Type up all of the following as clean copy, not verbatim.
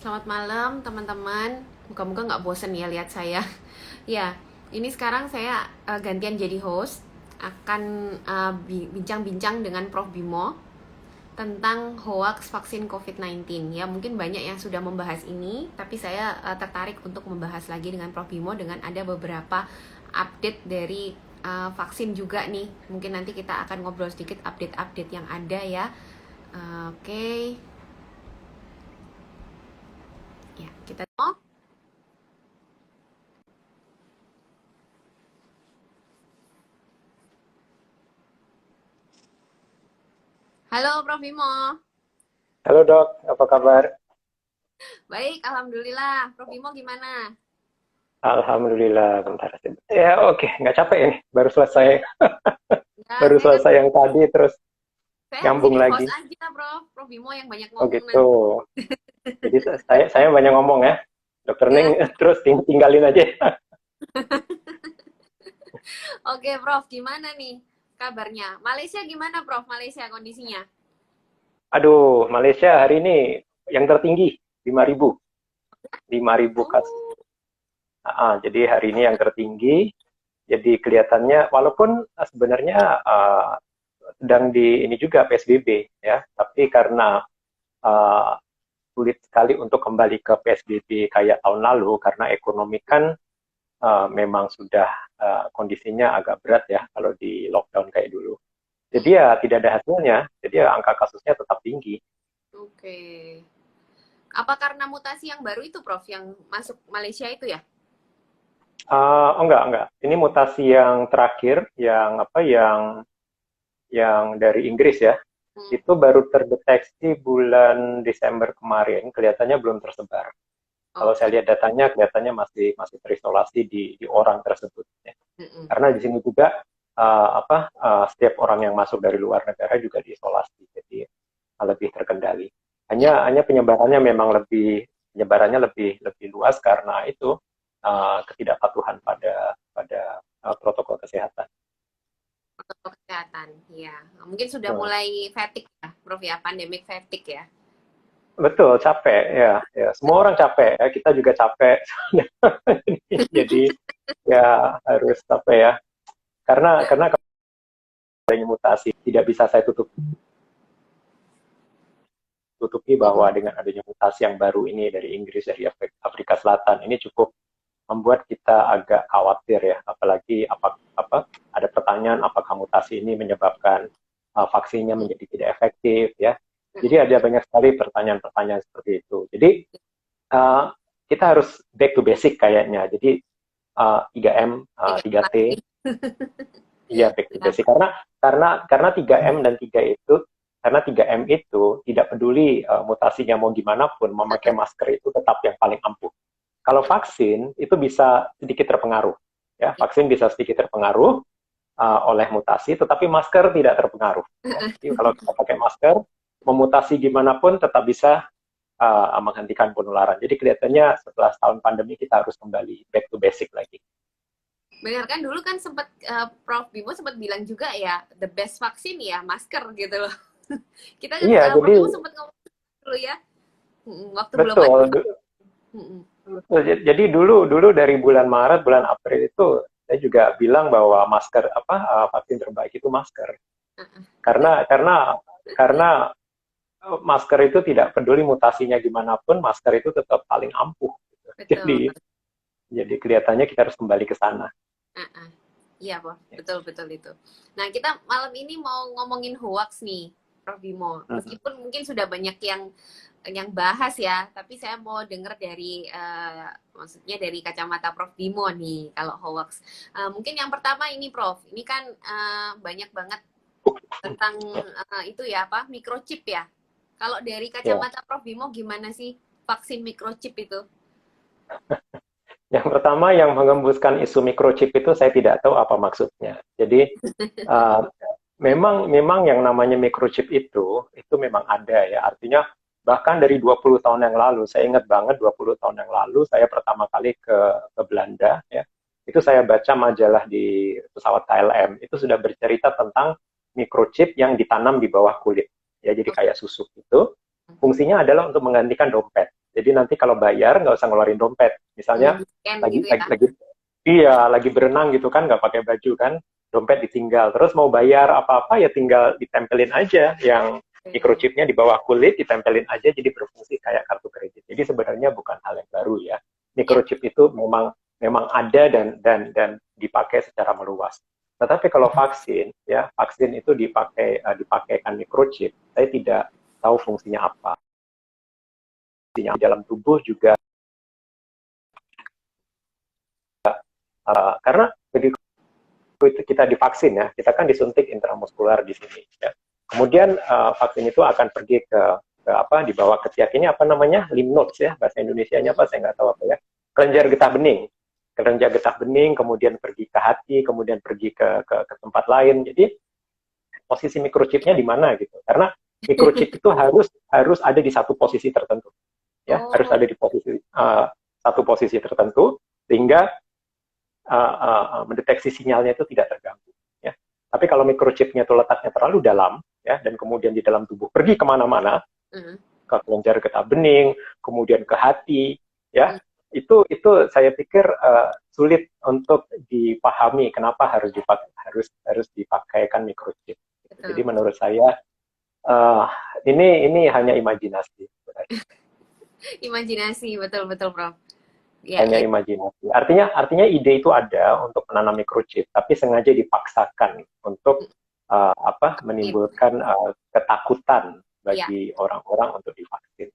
Selamat malam teman-teman. Moga-moga nggak bosen ya lihat saya. Ya, ini sekarang saya gantian jadi host. Akan bincang-bincang dengan Prof. Bimo tentang hoax vaksin COVID-19. Ya, mungkin banyak yang sudah membahas ini, tapi saya tertarik untuk membahas lagi dengan Prof. Bimo dengan ada beberapa update dari vaksin juga nih. Mungkin nanti kita akan ngobrol sedikit update-update yang ada ya. Oke. Ya, kita Halo Prof. Bimo. Halo dok, apa kabar? Baik, alhamdulillah. Prof. Bimo gimana? Alhamdulillah, bentar. Ya oke, nggak capek ini. Ya, Baru saya kan selesai yang tadi, terus saya nyambung jadi host lagi. aja, Prof. Prof. Bimo yang banyak Oh ngomong gitu. nanti. Jadi saya banyak ngomong ya. Dokter Ning Ya. terus tinggalin aja. Oke, Prof. Gimana nih kabarnya? Malaysia gimana, Prof? Malaysia kondisinya? Aduh, Malaysia hari ini yang tertinggi 5.000, 5.000 kasus. Oh, Jadi hari ini yang tertinggi. Jadi kelihatannya walaupun sebenarnya sedang di ini juga PSBB ya, tapi karena uh, sulit sekali untuk kembali ke PSBB kayak tahun lalu karena ekonomi kan memang sudah kondisinya agak berat ya kalau di lockdown kayak dulu. Jadi mm-mm. ya tidak ada hasilnya, jadi ya angka kasusnya tetap tinggi. Oke. Apa karena mutasi yang baru itu, Prof, yang masuk Malaysia itu ya? Oh enggak. Ini mutasi yang terakhir, yang apa, yang dari Inggris ya. Hmm. Itu baru terdeteksi bulan Desember kemarin, kelihatannya belum tersebar. Kalau Oke. saya lihat datanya, kelihatannya masih terisolasi di orang tersebut. Ya. Mm-mm. Karena di sini juga setiap orang yang masuk dari luar negara juga diisolasi, jadi lebih terkendali. Ya, Hanya penyebarannya memang penyebarannya lebih lebih luas karena itu ketidakpatuhan pada protokol kesehatan. protokol kesehatan. Ya, mungkin sudah Betul. mulai fatigue ya, Prof ya, pandemic fatigue ya. Betul, capek ya. Semua orang capek ya, kita juga capek. Jadi ya harus apa ya? Karena kalau adanya mutasi tidak bisa saya tutupi bahwa Mm-mm. dengan adanya mutasi yang baru ini dari Inggris, dari Afrika Selatan, ini cukup membuat kita agak khawatir ya, apalagi apa ada pertanyaan apakah mutasi ini menyebabkan vaksinnya menjadi tidak efektif ya. Jadi Mm-mm. ada banyak sekali pertanyaan-pertanyaan seperti itu. Jadi uh, kita harus back to basic kayaknya. Jadi 3M, Tiga 3T, pasti. iya back to basic karena 3M dan 3 itu karena 3M itu tidak peduli mutasinya mau gimana pun memakai masker itu tetap yang paling ampuh. Kalau vaksin itu bisa sedikit terpengaruh, ya vaksin bisa sedikit terpengaruh oleh mutasi, tetapi masker tidak terpengaruh. Ya. Jadi kalau kita pakai masker, memutasi gimana pun tetap bisa menghentikan penularan. Jadi kelihatannya setelah setahun pandemi kita harus kembali back to basic lagi. Benar kan dulu kan sempat Prof Bimo sempat bilang juga ya the best vaksin ya masker gitu loh. Kita kan Iya, Prof jadi Bimo sempat ngomong dulu ya. Waktu belum ada betul. vaksin. Mm-mm. Betul. Jadi dulu dari bulan Maret, bulan April itu saya juga bilang bahwa masker vaksin terbaik itu masker. Betul, Karena masker itu tidak peduli mutasinya gimana pun, masker itu tetap paling ampuh. Gitu. betul. Jadi kelihatannya kita harus kembali ke sana. Uh-uh. Iya, Prof. Betul, betul itu. Nah, kita malam ini mau ngomongin hoax nih, Prof Bimo. Mhm. Meskipun mungkin sudah banyak yang bahas ya, tapi saya mau dengar dari maksudnya dari kacamata Prof Bimo nih kalau hoax. Mungkin yang pertama ini Prof, ini kan banyak banget tentang itu ya apa microchip ya. Kalau dari Ya. kacamata Prof Bimo gimana sih vaksin microchip itu? Yang pertama yang mengembuskan isu microchip itu saya tidak tahu apa maksudnya. Jadi uh, memang yang namanya microchip itu memang ada ya. Artinya bahkan dari 20 tahun yang lalu, saya ingat banget 20 tahun yang lalu saya pertama kali ke Belanda ya. Itu saya baca majalah di pesawat KLM, itu sudah bercerita tentang microchip yang ditanam di bawah kulit. Ya, jadi kayak susuk itu. Fungsinya adalah untuk menggantikan dompet. Jadi nanti kalau bayar nggak usah ngeluarin dompet. Misalnya Scan lagi gitu ya. lagi lagi iya lagi berenang gitu kan nggak pakai baju kan, dompet ditinggal. Terus mau bayar apa-apa ya tinggal ditempelin aja yang microchipnya di bawah kulit, ditempelin aja jadi berfungsi kayak kartu kredit. Jadi sebenarnya bukan hal yang baru ya. Ya. Microchip itu memang memang ada dan dipakai secara meluas. Tetapi kalau vaksin, ya vaksin itu dipakaikan microchip, saya tidak tahu fungsinya apa. Di dalam tubuh juga, karena begitu kita divaksin ya, kita kan disuntik intramuskular di sini. Ya. Kemudian vaksin itu akan pergi ke apa, dibawa ke tiak ini apa namanya, lymph nodes ya, bahasa Indonesianya apa saya nggak tahu apa ya, kelenjar getah bening. Kelenjar getah bening, kemudian pergi ke hati, kemudian pergi ke tempat lain. Jadi posisi microchipnya di mana gitu? Karena microchip itu harus ada di satu posisi tertentu, ya, harus ada di posisi satu posisi tertentu sehingga mendeteksi sinyalnya itu tidak terganggu. Ya. Tapi kalau microchipnya itu letaknya terlalu dalam, ya, dan kemudian di dalam tubuh pergi kemana-mana, ke kelenjar getah bening, kemudian ke hati, ya, itu saya pikir sulit untuk dipahami kenapa harus dipakaikan microchip. Jadi menurut saya ini hanya imajinasi. Imajinasi, betul Prof. Ya, hanya imajinasi. Artinya ide itu ada untuk menanam microchip, tapi sengaja dipaksakan untuk menimbulkan ketakutan bagi orang-orang untuk divaksin.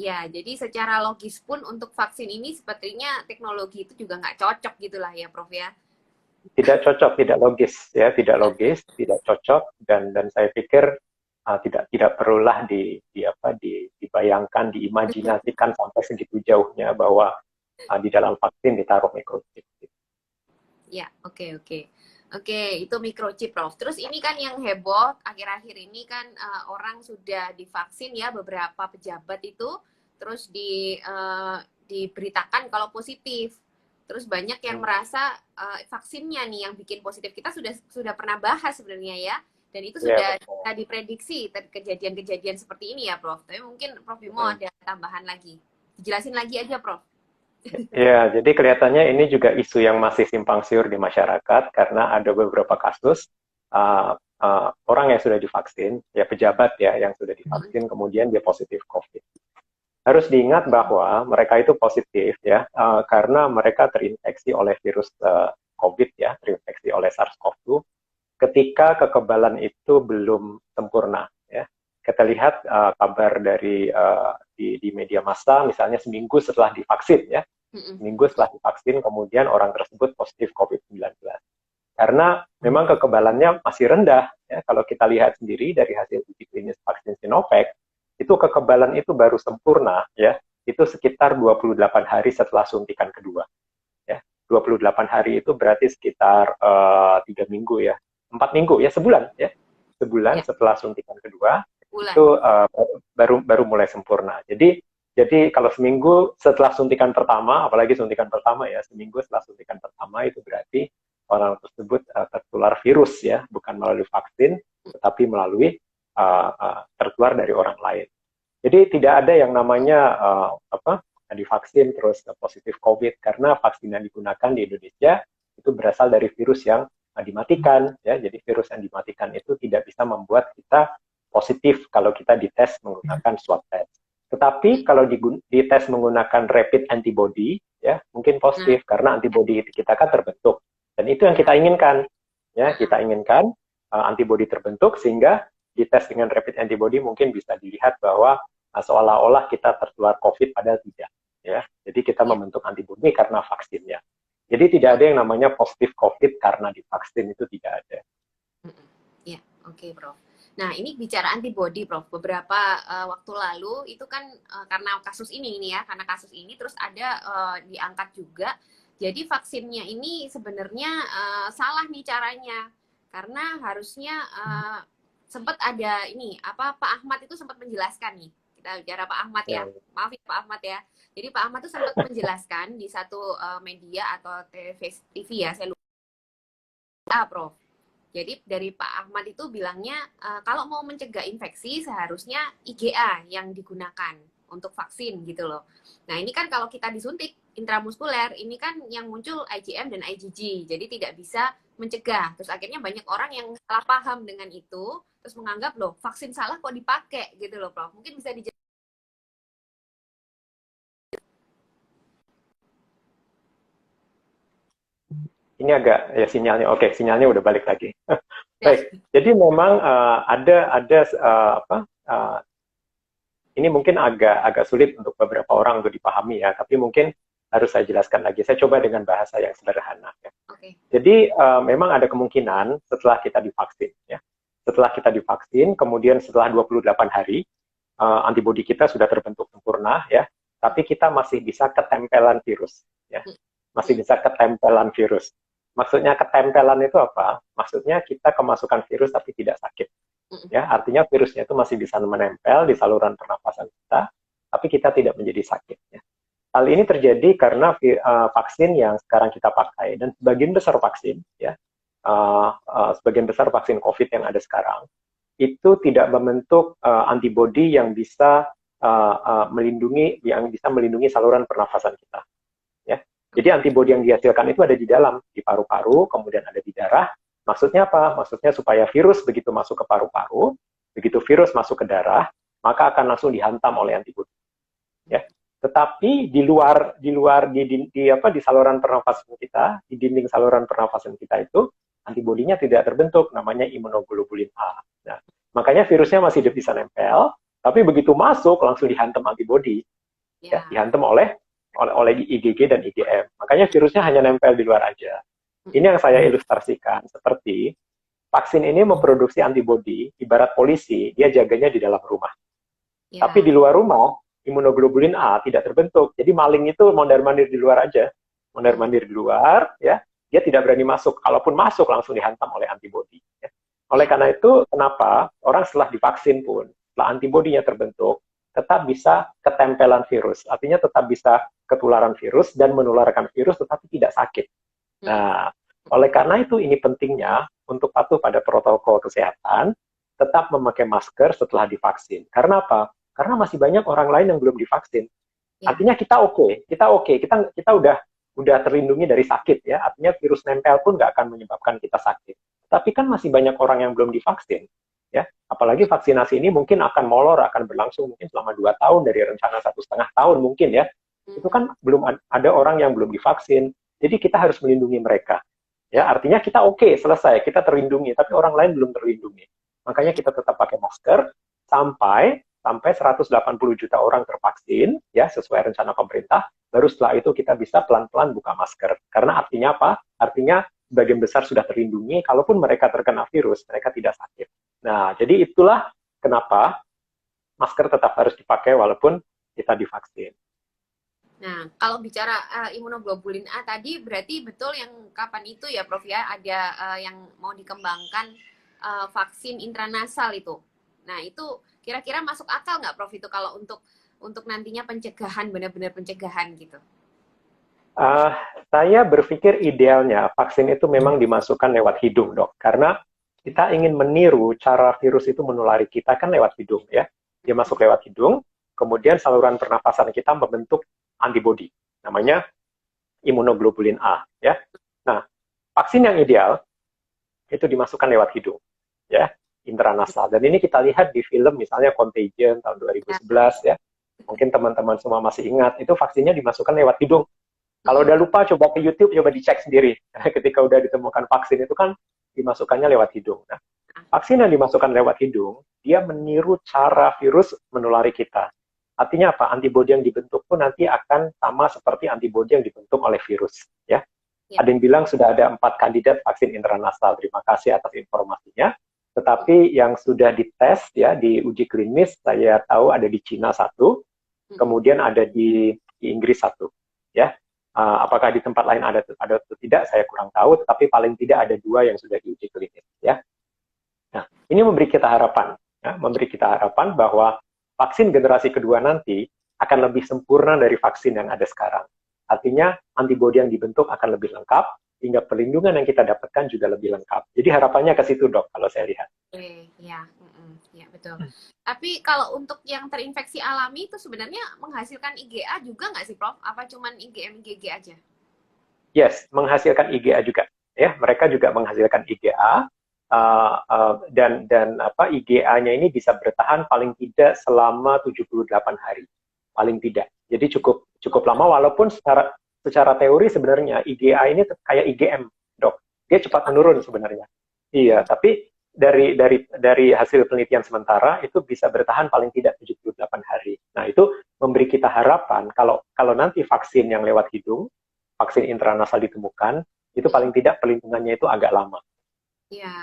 Ya, jadi secara logis pun untuk vaksin ini sepertinya teknologi itu juga nggak cocok gitulah ya, Prof ya. Tidak cocok, tidak logis ya, tidak logis, tidak cocok, dan saya pikir tidak perlulah dibayangkan, diimajinasikan sampai segitu jauhnya bahwa di dalam vaksin ditaruh microchip. Ya, oke. Oke, itu microchip, Prof. Terus ini kan yang heboh akhir-akhir ini kan orang sudah divaksin ya, beberapa pejabat itu terus diberitakan kalau positif. Terus banyak yang merasa vaksinnya nih yang bikin positif. Kita sudah pernah bahas sebenarnya ya. Dan itu sudah diprediksi kejadian-kejadian seperti ini ya, Prof. Tapi mungkin Prof Bimo ada tambahan lagi. Dijelasin lagi aja, Prof. Ya, jadi kelihatannya ini juga isu yang masih simpang siur di masyarakat karena ada beberapa kasus orang yang sudah divaksin, ya pejabat ya yang sudah divaksin kemudian dia positif COVID. Harus diingat bahwa mereka itu positif ya karena mereka terinfeksi oleh virus COVID ya, terinfeksi oleh SARS-CoV-2 ketika kekebalan itu belum sempurna ya. Kita lihat kabar dari di media massa misalnya seminggu setelah divaksin ya. Seminggu setelah divaksin kemudian orang tersebut positif COVID-19. Karena memang kekebalannya masih rendah ya. Kalau kita lihat sendiri dari hasil uji klinis vaksin Sinovac, itu kekebalan itu baru sempurna ya. Itu sekitar 28 hari setelah suntikan kedua. Ya. 28 hari itu berarti sekitar 3 minggu ya. 4 minggu ya, sebulan ya. Sebulan setelah suntikan kedua itu baru mulai sempurna. Jadi kalau seminggu setelah suntikan pertama, apalagi suntikan pertama ya, seminggu setelah suntikan pertama itu berarti orang tersebut tertular virus ya, bukan melalui vaksin, tetapi melalui tertular dari orang lain. Jadi tidak ada yang namanya divaksin terus positif COVID karena vaksin yang digunakan di Indonesia itu berasal dari virus yang dimatikan ya. Jadi virus yang dimatikan itu tidak bisa membuat kita positif kalau kita dites menggunakan swab test. Tetapi kalau dites menggunakan rapid antibody, ya mungkin positif karena antibody kita kan terbentuk. Dan itu yang kita inginkan. Ya, kita inginkan antibody terbentuk sehingga dites dengan rapid antibody mungkin bisa dilihat bahwa seolah-olah kita tertular COVID padahal tidak. Ya, jadi kita membentuk antibody karena vaksinnya. Jadi tidak ada yang namanya positif COVID karena divaksin, itu tidak ada. Ya, oke, Prof. Nah, ini bicara antibody, Prof. Beberapa waktu lalu itu kan karena kasus ini ya, karena kasus ini terus ada diangkat juga. Jadi vaksinnya ini sebenarnya salah nih caranya, karena harusnya sempat ada ini Pak Ahmad itu sempat menjelaskan nih. Kita bicara Pak Ahmad ya, maaf ya Pak Ahmad ya. Jadi Pak Ahmad itu sempat menjelaskan di satu media atau TV ya, saya lupa, Prof. Jadi dari Pak Ahmad itu bilangnya kalau mau mencegah infeksi seharusnya IgA yang digunakan untuk vaksin gitu loh. Nah ini kan kalau kita disuntik intramuskuler, ini kan yang muncul IgM dan IgG, jadi tidak bisa mencegah. Terus akhirnya banyak orang yang salah paham dengan itu, terus menganggap loh vaksin salah kok dipakai gitu loh Prof. Mungkin bisa dijelasin. Ini agak ya sinyalnya, oke, sinyalnya udah balik lagi. Baik, jadi memang ada apa? Ini mungkin agak sulit untuk beberapa orang untuk dipahami ya, tapi mungkin harus saya jelaskan lagi. Saya coba dengan bahasa yang sederhana. Ya. Oke. Jadi memang ada kemungkinan setelah kita divaksin, ya, setelah kita divaksin, kemudian setelah 28 hari antibodi kita sudah terbentuk sempurna, ya, tapi kita masih bisa ketempelan virus, ya, masih bisa ketempelan virus. Maksudnya ketempelan itu apa? Maksudnya kita kemasukan virus tapi tidak sakit. Ya, artinya virusnya itu masih bisa menempel di saluran pernapasan kita, tapi kita tidak menjadi sakit. Ya. Hal ini terjadi karena vaksin yang sekarang kita pakai dan sebagian besar vaksin, ya, sebagian besar vaksin COVID yang ada sekarang itu tidak membentuk antibodi yang bisa melindungi saluran pernapasan kita. Ya. Jadi antibodi yang dihasilkan itu ada di dalam, di paru-paru, kemudian ada di darah. Maksudnya apa? Maksudnya supaya virus begitu masuk ke paru-paru, begitu virus masuk ke darah, maka akan langsung dihantam oleh antibodi. Ya. Tetapi di saluran pernafasan kita, di dinding saluran pernafasan kita itu antibodinya tidak terbentuk, namanya imunoglobulin A. Nah, makanya virusnya masih bisa nempel, tapi begitu masuk langsung dihantam antibodi, ya, dihantam oleh IgG dan IgM. Makanya virusnya hanya nempel di luar aja. Ini yang saya ilustrasikan seperti vaksin ini memproduksi antibodi, ibarat polisi, dia jaganya di dalam rumah. Tapi di luar rumah, imunoglobulin A tidak terbentuk. Jadi maling itu mondar-mandir di luar aja. Mondar-mandir di luar, ya, dia tidak berani masuk. Kalaupun masuk, langsung dihantam oleh antibodi. Ya. Oleh karena itu, kenapa orang setelah divaksin pun, setelah antibodinya terbentuk, tetap bisa ketempelan virus. Artinya tetap bisa ketularan virus dan menularkan virus, tetapi tidak sakit. Nah, oleh karena itu ini pentingnya untuk patuh pada protokol kesehatan, tetap memakai masker setelah divaksin. Karena apa? Karena masih banyak orang lain yang belum divaksin. Artinya kita oke, kita udah terlindungi dari sakit ya. Artinya virus nempel pun nggak akan menyebabkan kita sakit. Tapi kan masih banyak orang yang belum divaksin. Ya, apalagi vaksinasi ini mungkin akan molor, akan berlangsung mungkin selama 2 tahun dari rencana 1,5 tahun mungkin ya. Itu kan belum ada orang yang belum divaksin. Jadi kita harus melindungi mereka. Ya, artinya kita oke, selesai, kita terlindungi, tapi orang lain belum terlindungi. Makanya kita tetap pakai masker sampai 180 juta orang tervaksin, ya, sesuai rencana pemerintah. Baru setelah itu kita bisa pelan-pelan buka masker. Karena artinya apa? Artinya sebagian besar sudah terlindungi, kalaupun mereka terkena virus, mereka tidak sakit. Nah, jadi itulah kenapa masker tetap harus dipakai walaupun kita divaksin. Nah, kalau bicara imunoglobulin A tadi berarti betul yang kapan itu ya Prof ya, ada yang mau dikembangkan vaksin intranasal itu. Nah, itu kira-kira masuk akal nggak Prof itu kalau untuk nantinya pencegahan, benar-benar pencegahan gitu? Saya berpikir idealnya vaksin itu memang dimasukkan lewat hidung, Dok. Karena kita ingin meniru cara virus itu menulari kita kan lewat hidung ya. Dia masuk lewat hidung, kemudian saluran pernapasan kita membentuk antibodi, namanya imunoglobulin A, ya. Nah, vaksin yang ideal itu dimasukkan lewat hidung, ya, intranasal. Dan ini kita lihat di film misalnya Contagion tahun 2011, ya. Mungkin teman-teman semua masih ingat, itu vaksinnya dimasukkan lewat hidung. Kalau udah lupa, coba ke YouTube, coba dicek sendiri. Ketika udah ditemukan vaksin itu kan dimasukkannya lewat hidung. Nah, vaksin yang dimasukkan lewat hidung, dia meniru cara virus menulari kita. Artinya apa? Antibodi yang dibentuk pun nanti akan sama seperti antibodi yang dibentuk oleh virus. Ya. Ada yang bilang sudah ada 4 kandidat vaksin intranasal. Terima kasih atas informasinya. Tetapi yang sudah dites ya di uji klinis, saya tahu ada di Cina 1, kemudian ada di Inggris 1. Ya. Apakah di tempat lain ada atau tidak, saya kurang tahu. Tetapi paling tidak ada 2 yang sudah diuji klinis. Ya. Nah, ini memberi kita harapan. Ya, memberi kita harapan bahwa vaksin generasi kedua nanti akan lebih sempurna dari vaksin yang ada sekarang. Artinya antibodi yang dibentuk akan lebih lengkap, sehingga perlindungan yang kita dapatkan juga lebih lengkap. Jadi harapannya ke situ, Dok, kalau saya lihat. Oke, ya, ya betul. Tapi kalau untuk yang terinfeksi alami itu sebenarnya menghasilkan IgA juga nggak sih, Prof? Apa cuman IgM, IgG aja? Yes, menghasilkan IgA juga. Ya, mereka juga menghasilkan IgA. Dan apa IgA-nya ini bisa bertahan paling tidak selama 78 hari, paling tidak. Jadi cukup cukup lama, walaupun secara teori sebenarnya IgA ini kayak IgM, Dok. Dia cepat menurun sebenarnya. Iya, tapi dari hasil penelitian sementara itu bisa bertahan paling tidak 78 hari. Nah, itu memberi kita harapan kalau nanti vaksin yang lewat hidung, vaksin intranasal ditemukan, itu paling tidak perlindungannya itu agak lama. Iya,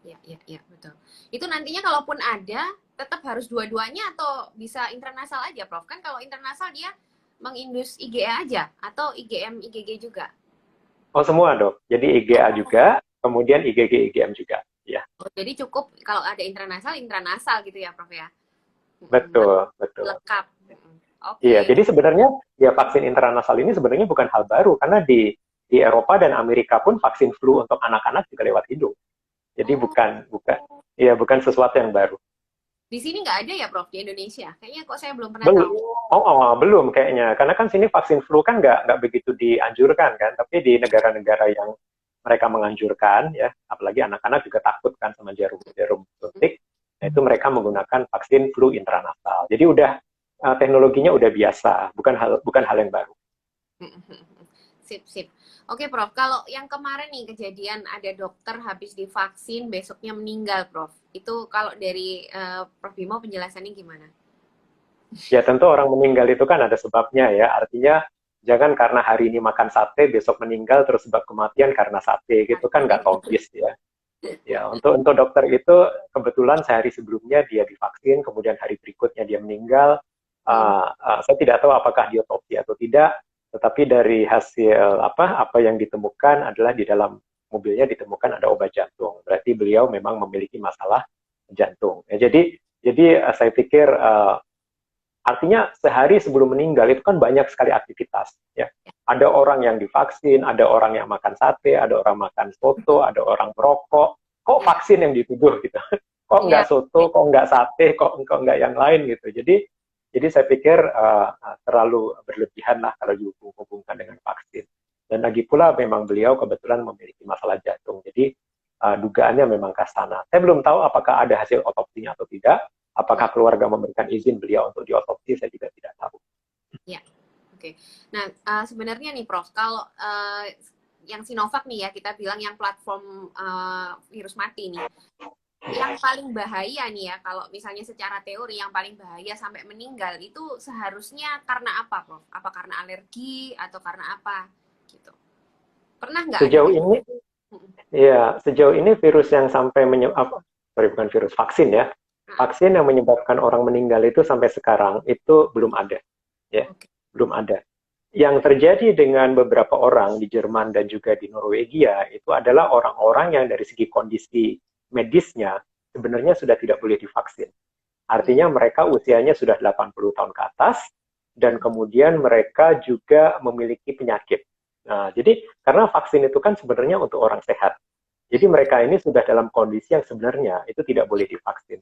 ya, betul. Itu nantinya kalaupun ada, tetap harus dua-duanya atau bisa intranasal aja, Prof? Kan kalau intranasal dia mengindus IgA aja atau IgM, IgG juga. Oh, semua, Dok. Jadi IgA juga, kemudian IgG, IgM juga. Ya, Oh, jadi cukup kalau ada intranasal, intranasal gitu ya, Prof ya? betul, betul. Lengkap. Iya, Oke. jadi sebenarnya ya vaksin intranasal ini sebenarnya bukan hal baru karena di Eropa dan Amerika pun vaksin flu untuk anak-anak juga lewat hidung. Jadi Oh, bukan sesuatu yang baru. di sini nggak ada ya, Prof, di Indonesia? Kayaknya kok saya belum pernah Belum, tahu. belum kayaknya. Karena kan sini vaksin flu kan nggak begitu dianjurkan kan, tapi di negara-negara yang mereka menganjurkan ya, apalagi anak-anak juga takut kan sama jarum suntik, nah itu mereka menggunakan vaksin flu intranasal. Jadi udah teknologinya udah biasa, bukan hal yang baru. Sip, sip. Oke, Prof. Kalau yang kemarin nih kejadian ada dokter habis divaksin, besoknya meninggal, Prof. Itu kalau dari Prof Bimo penjelasannya gimana? Ya tentu orang meninggal itu kan ada sebabnya ya, artinya jangan karena hari ini makan sate, besok meninggal, terus sebab kematian karena sate, gitu kan nggak logis ya. Ya, untuk dokter itu kebetulan sehari sebelumnya dia divaksin, kemudian hari berikutnya dia meninggal. Saya tidak tahu apakah diotopsi atau tidak, tetapi dari hasil apa yang ditemukan adalah di dalam mobilnya ditemukan ada obat jantung. Berarti beliau memang memiliki masalah jantung. Ya, jadi saya pikir artinya sehari sebelum meninggal itu kan banyak sekali aktivitas. Ya. Ada orang yang divaksin, ada orang yang makan sate, ada orang makan soto, ada orang merokok. Kok Ya, vaksin yang dituduh gitu? Kok ya, nggak soto, kok nggak sate, kok nggak yang lain gitu. Jadi saya pikir terlalu berlebihan lah kalau dihubungkan dengan vaksin. Dan lagi pula memang beliau kebetulan memiliki masalah jantung. Jadi dugaannya memang ke sana. Saya belum tahu apakah ada hasil otopsinya atau tidak. Apakah keluarga memberikan izin beliau untuk diotopsi, saya juga tidak tahu. ya. Oke. Nah, sebenarnya nih, Prof, kalau yang Sinovac nih ya, kita bilang yang platform virus mati nih, yang paling bahaya nih ya, kalau misalnya secara teori yang paling bahaya sampai meninggal itu seharusnya karena apa, Prof? Apa karena alergi atau karena apa? Gitu. Pernah nggak ada Sejauh kayak ini, gitu? ya sejauh ini virus yang sampai bukan virus, vaksin ya, vaksin yang menyebabkan orang meninggal itu sampai sekarang itu belum ada, ya, Oke. belum ada. Yang terjadi dengan beberapa orang di Jerman dan juga di Norwegia itu adalah orang-orang yang dari segi kondisi medisnya sebenarnya sudah tidak boleh divaksin. Artinya mereka usianya sudah 80 tahun ke atas dan kemudian mereka juga memiliki penyakit. Nah, jadi karena vaksin itu kan sebenarnya untuk orang sehat. Jadi mereka ini sudah dalam kondisi yang sebenarnya itu tidak boleh divaksin.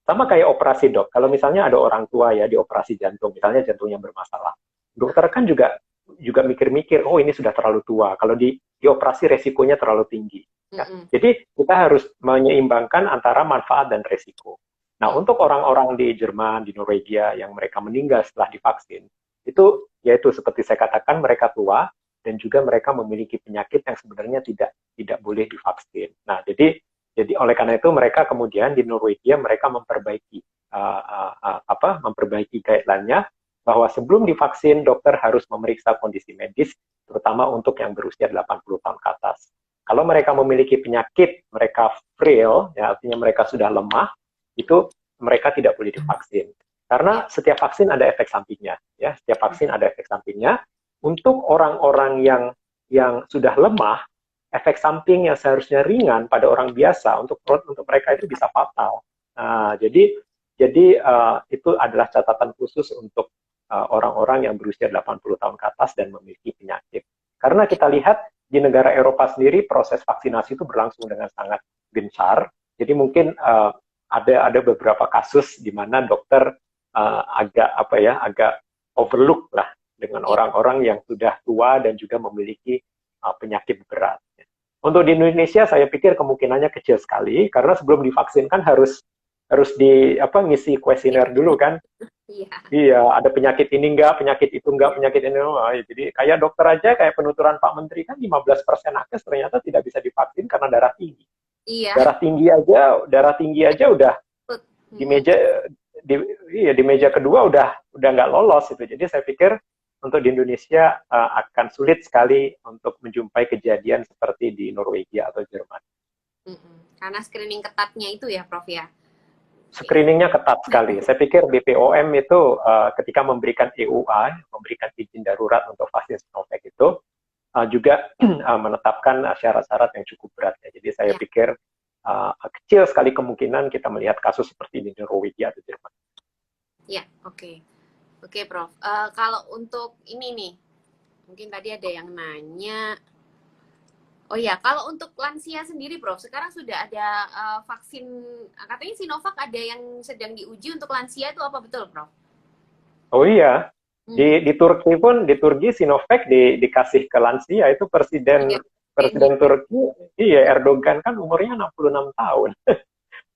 Sama kayak operasi, Dok. Kalau misalnya ada orang tua ya dioperasi jantung, misalnya jantungnya bermasalah. Dokter kan juga mikir-mikir, oh ini sudah terlalu tua. Kalau dioperasi resikonya terlalu tinggi. Ya. Jadi kita harus menyeimbangkan antara manfaat dan resiko. Nah, untuk orang-orang di Jerman, di Norwegia yang mereka meninggal setelah divaksin, itu yaitu seperti saya katakan mereka tua dan juga mereka memiliki penyakit yang sebenarnya tidak boleh divaksin. Nah, jadi oleh karena itu mereka kemudian di Norwegia mereka memperbaiki guideline-nya bahwa sebelum divaksin dokter harus memeriksa kondisi medis terutama untuk yang berusia 80 tahun ke atas. Kalau mereka memiliki penyakit, mereka frail, ya artinya mereka sudah lemah, itu mereka tidak boleh divaksin. Karena setiap vaksin ada efek sampingnya, ya. Setiap vaksin ada efek sampingnya. Untuk orang-orang yang sudah lemah, efek samping yang seharusnya ringan pada orang biasa untuk mereka itu bisa fatal. Nah, jadi itu adalah catatan khusus untuk orang-orang yang berusia 80 tahun ke atas dan memiliki penyakit. Karena kita lihat di negara Eropa sendiri proses vaksinasi itu berlangsung dengan sangat gencar. Jadi mungkin ada beberapa kasus di mana dokter agak overlook lah dengan Iya. orang-orang yang sudah tua dan juga memiliki penyakit berat. Untuk di Indonesia saya pikir kemungkinannya kecil sekali karena sebelum divaksin kan harus ngisi kuesioner dulu kan. Iya. Iya, ada penyakit ini enggak, penyakit itu enggak, penyakit ini enggak. Jadi kayak dokter aja, kayak penuturan Pak Menteri kan 15% nakes ternyata tidak bisa divaksin karena darah tinggi. Iya. Darah tinggi aja udah di Mm-mm. meja di meja kedua udah nggak lolos itu. Jadi saya pikir untuk di Indonesia akan sulit sekali untuk menjumpai kejadian seperti di Norwegia atau Jerman. Mm-mm. Karena screening ketatnya itu ya, Prof ya. Oke. Screeningnya ketat sekali. Saya pikir BPOM itu ketika memberikan EUA, memberikan izin darurat untuk vaksin Sinovac itu juga menetapkan syarat-syarat yang cukup berat. Ya. Jadi saya Ya, pikir kecil sekali kemungkinan kita melihat kasus seperti di Norwegia atau Jerman. ya, oke. Oke, Prof. Kalau untuk ini nih, mungkin tadi ada yang nanya. Oh ya, kalau untuk lansia sendiri, Prof, sekarang sudah ada vaksin, katanya Sinovac ada yang sedang diuji untuk lansia itu apa betul, Prof? Oh iya, Hmm. di Turki Sinovac dikasih ke lansia itu Iya, presiden Turki, iya Erdogan kan umurnya 66 tahun.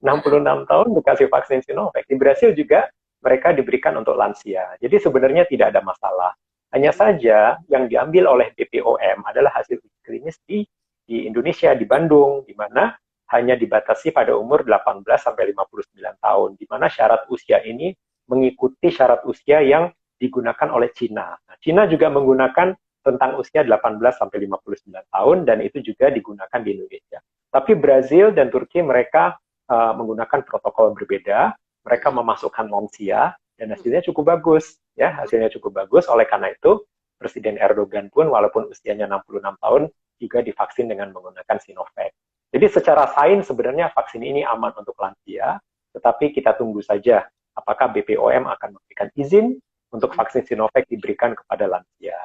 66 tahun dikasih vaksin Sinovac. Di Brasil juga mereka diberikan untuk lansia. Jadi sebenarnya tidak ada masalah. Hanya saja yang diambil oleh BPOM adalah hasil uji klinis di Indonesia, di Bandung, di mana hanya dibatasi pada umur 18 sampai 59 tahun, di mana syarat usia ini mengikuti syarat usia yang digunakan oleh Cina. Nah, Cina juga menggunakan tentang usia 18 sampai 59 tahun dan itu juga digunakan di Indonesia. Tapi Brazil dan Turki mereka menggunakan protokol berbeda, mereka memasukkan lansia dan hasilnya cukup bagus, ya hasilnya cukup bagus. Oleh karena itu Presiden Erdogan pun walaupun usianya 66 tahun juga divaksin dengan menggunakan Sinovac. Jadi secara sains sebenarnya vaksin ini aman untuk lansia, tetapi kita tunggu saja apakah BPOM akan memberikan izin untuk vaksin Sinovac diberikan kepada lansia.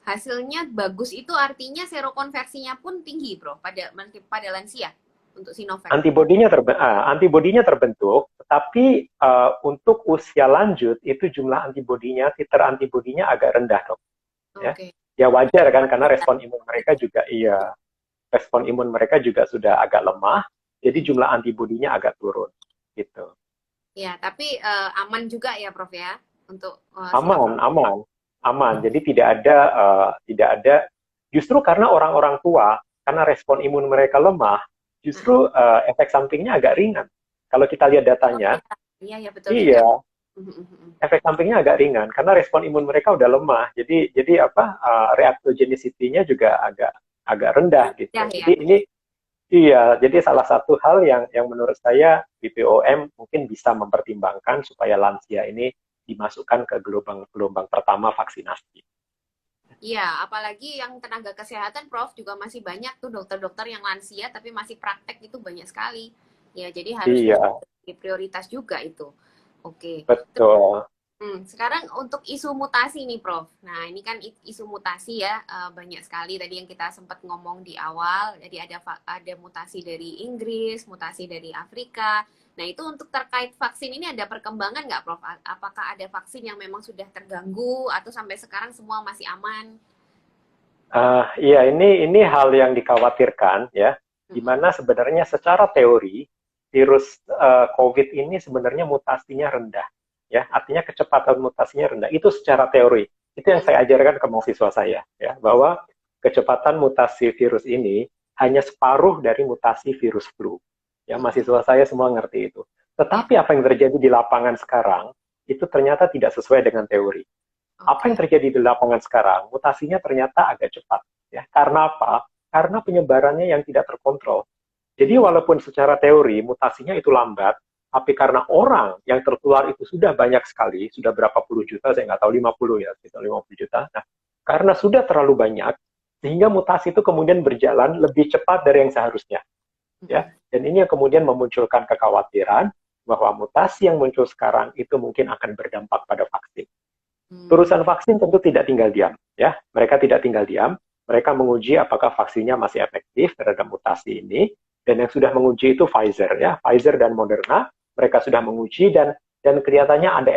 Hasilnya bagus itu artinya serokonversinya pun tinggi, Bro, pada lansia untuk Sinovac. Antibodinya terbentuk, tetapi untuk usia lanjut itu jumlah antibodinya, titer antibodinya agak rendah, dok. Ya, Oke. ya wajar kan karena respon imun mereka juga sudah agak lemah, jadi jumlah antibodinya agak turun, gitu. Ya, tapi aman juga ya, Prof ya, untuk Sinovac. Aman. Jadi tidak ada. Justru karena orang-orang tua, karena respon imun mereka lemah, justru efek sampingnya agak ringan. Kalau kita lihat Oh datanya, iya, ya betul juga. iya, efek sampingnya agak ringan karena respon imun mereka udah lemah. Jadi reactogenicity-nya juga agak rendah gitu. Ya, ya. Jadi ini iya, jadi salah satu hal yang menurut saya BPOM mungkin bisa mempertimbangkan supaya lansia ini dimasukkan ke gelombang pertama vaksinasi. Iya, apalagi yang tenaga kesehatan, Prof, juga masih banyak tuh dokter-dokter yang lansia tapi masih praktek itu banyak sekali. Ya, jadi harus Iya, di prioritas juga itu. Oke. betul. Sekarang untuk isu mutasi nih, Prof. Nah, ini kan isu mutasi ya, banyak sekali tadi yang kita sempat ngomong di awal. Jadi ada mutasi dari Inggris, mutasi dari Afrika. Nah, itu untuk terkait vaksin ini ada perkembangan nggak, Prof? Apakah ada vaksin yang memang sudah terganggu atau sampai sekarang semua masih aman? Iya, ini hal yang dikhawatirkan ya, di Mm-mm. mana sebenarnya secara teori virus COVID ini sebenarnya mutasinya rendah, ya, artinya kecepatan mutasinya rendah. Itu secara teori. Itu yang saya ajarkan ke mahasiswa saya, ya, bahwa kecepatan mutasi virus ini hanya separuh dari mutasi virus flu. Ya, Mm-mm. mahasiswa saya semua ngerti itu. Ya, Tetapi apa yang terjadi di lapangan sekarang itu ternyata tidak sesuai dengan teori. Apa yang oke. terjadi di lapangan sekarang? Mutasinya ternyata agak cepat. Ya. Karena apa? Karena penyebarannya yang tidak terkontrol. Jadi walaupun secara teori mutasinya itu lambat, tapi karena orang yang tertular itu sudah banyak sekali, sudah berapa puluh juta, saya nggak tahu 50 ya, sekitar 50 juta. Nah, karena sudah terlalu banyak, sehingga mutasi itu kemudian berjalan lebih cepat dari yang seharusnya. Ya. Mm-mm. Dan ini yang kemudian memunculkan kekhawatiran bahwa mutasi yang muncul sekarang itu mungkin akan berdampak pada vaksin. Mm. Urusan vaksin tentu tidak tinggal diam, ya. Mereka tidak tinggal diam. Mereka menguji apakah vaksinnya masih efektif terhadap mutasi ini, dan yang sudah menguji itu Pfizer, ya, Pfizer dan Moderna. Mereka sudah menguji dan kelihatannya ada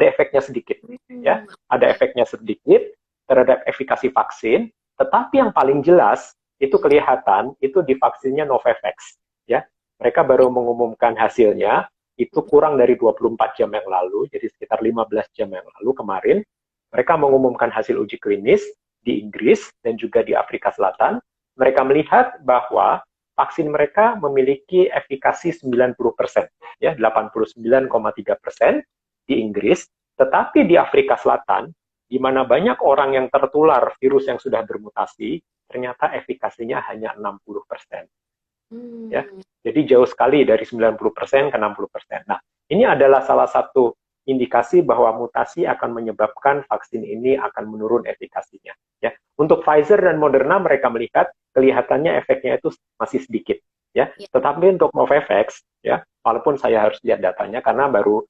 efeknya sedikit, ya, ada efeknya sedikit terhadap efikasi vaksin. Tetapi yang paling jelas itu kelihatan itu di vaksinnya Novavax, ya. Mereka baru mengumumkan hasilnya itu kurang dari 24 jam yang lalu, jadi sekitar 15 jam yang lalu kemarin. Mereka mengumumkan hasil uji klinis di Inggris dan juga di Afrika Selatan. Mereka melihat bahwa vaksin mereka memiliki efikasi 90%, ya, 89,3% di Inggris, tetapi di Afrika Selatan, di mana banyak orang yang tertular virus yang sudah bermutasi, ternyata efikasinya hanya 60%. Ya. Jadi jauh sekali dari 90% ke 60%. Nah, ini adalah salah satu indikasi bahwa mutasi akan menyebabkan vaksin ini akan menurun efikasinya. Ya. Untuk Pfizer dan Moderna mereka melihat kelihatannya efeknya itu masih sedikit. Ya. Tetapi untuk Novavax, ya, walaupun saya harus lihat datanya karena baru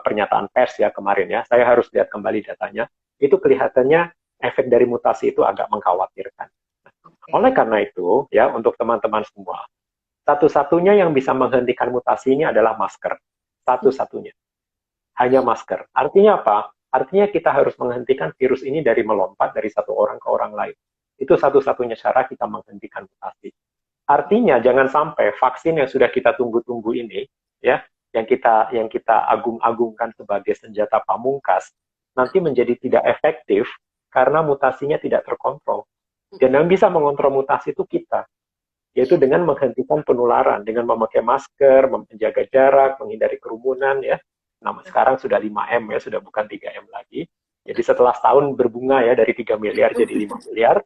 pernyataan pers ya kemarin ya, saya harus lihat kembali datanya, itu kelihatannya efek dari mutasi itu agak mengkhawatirkan. Oleh karena itu, ya, untuk teman-teman semua, satu-satunya yang bisa menghentikan mutasi ini adalah masker. Satu-satunya. Hanya masker. Artinya apa? Artinya kita harus menghentikan virus ini dari melompat dari satu orang ke orang lain. Itu satu-satunya cara kita menghentikan mutasi. Artinya jangan sampai vaksin yang sudah kita tunggu-tunggu ini, ya, yang kita agung-agungkan sebagai senjata pamungkas, nanti menjadi tidak efektif karena mutasinya tidak terkontrol. Dan yang bisa mengontrol mutasi itu kita, yaitu dengan menghentikan penularan, dengan memakai masker, menjaga jarak, menghindari kerumunan, ya. Nah, sekarang sudah 5M ya, sudah bukan 3M lagi. Jadi setelah setahun berbunga ya, dari 3 miliar jadi 5 miliar.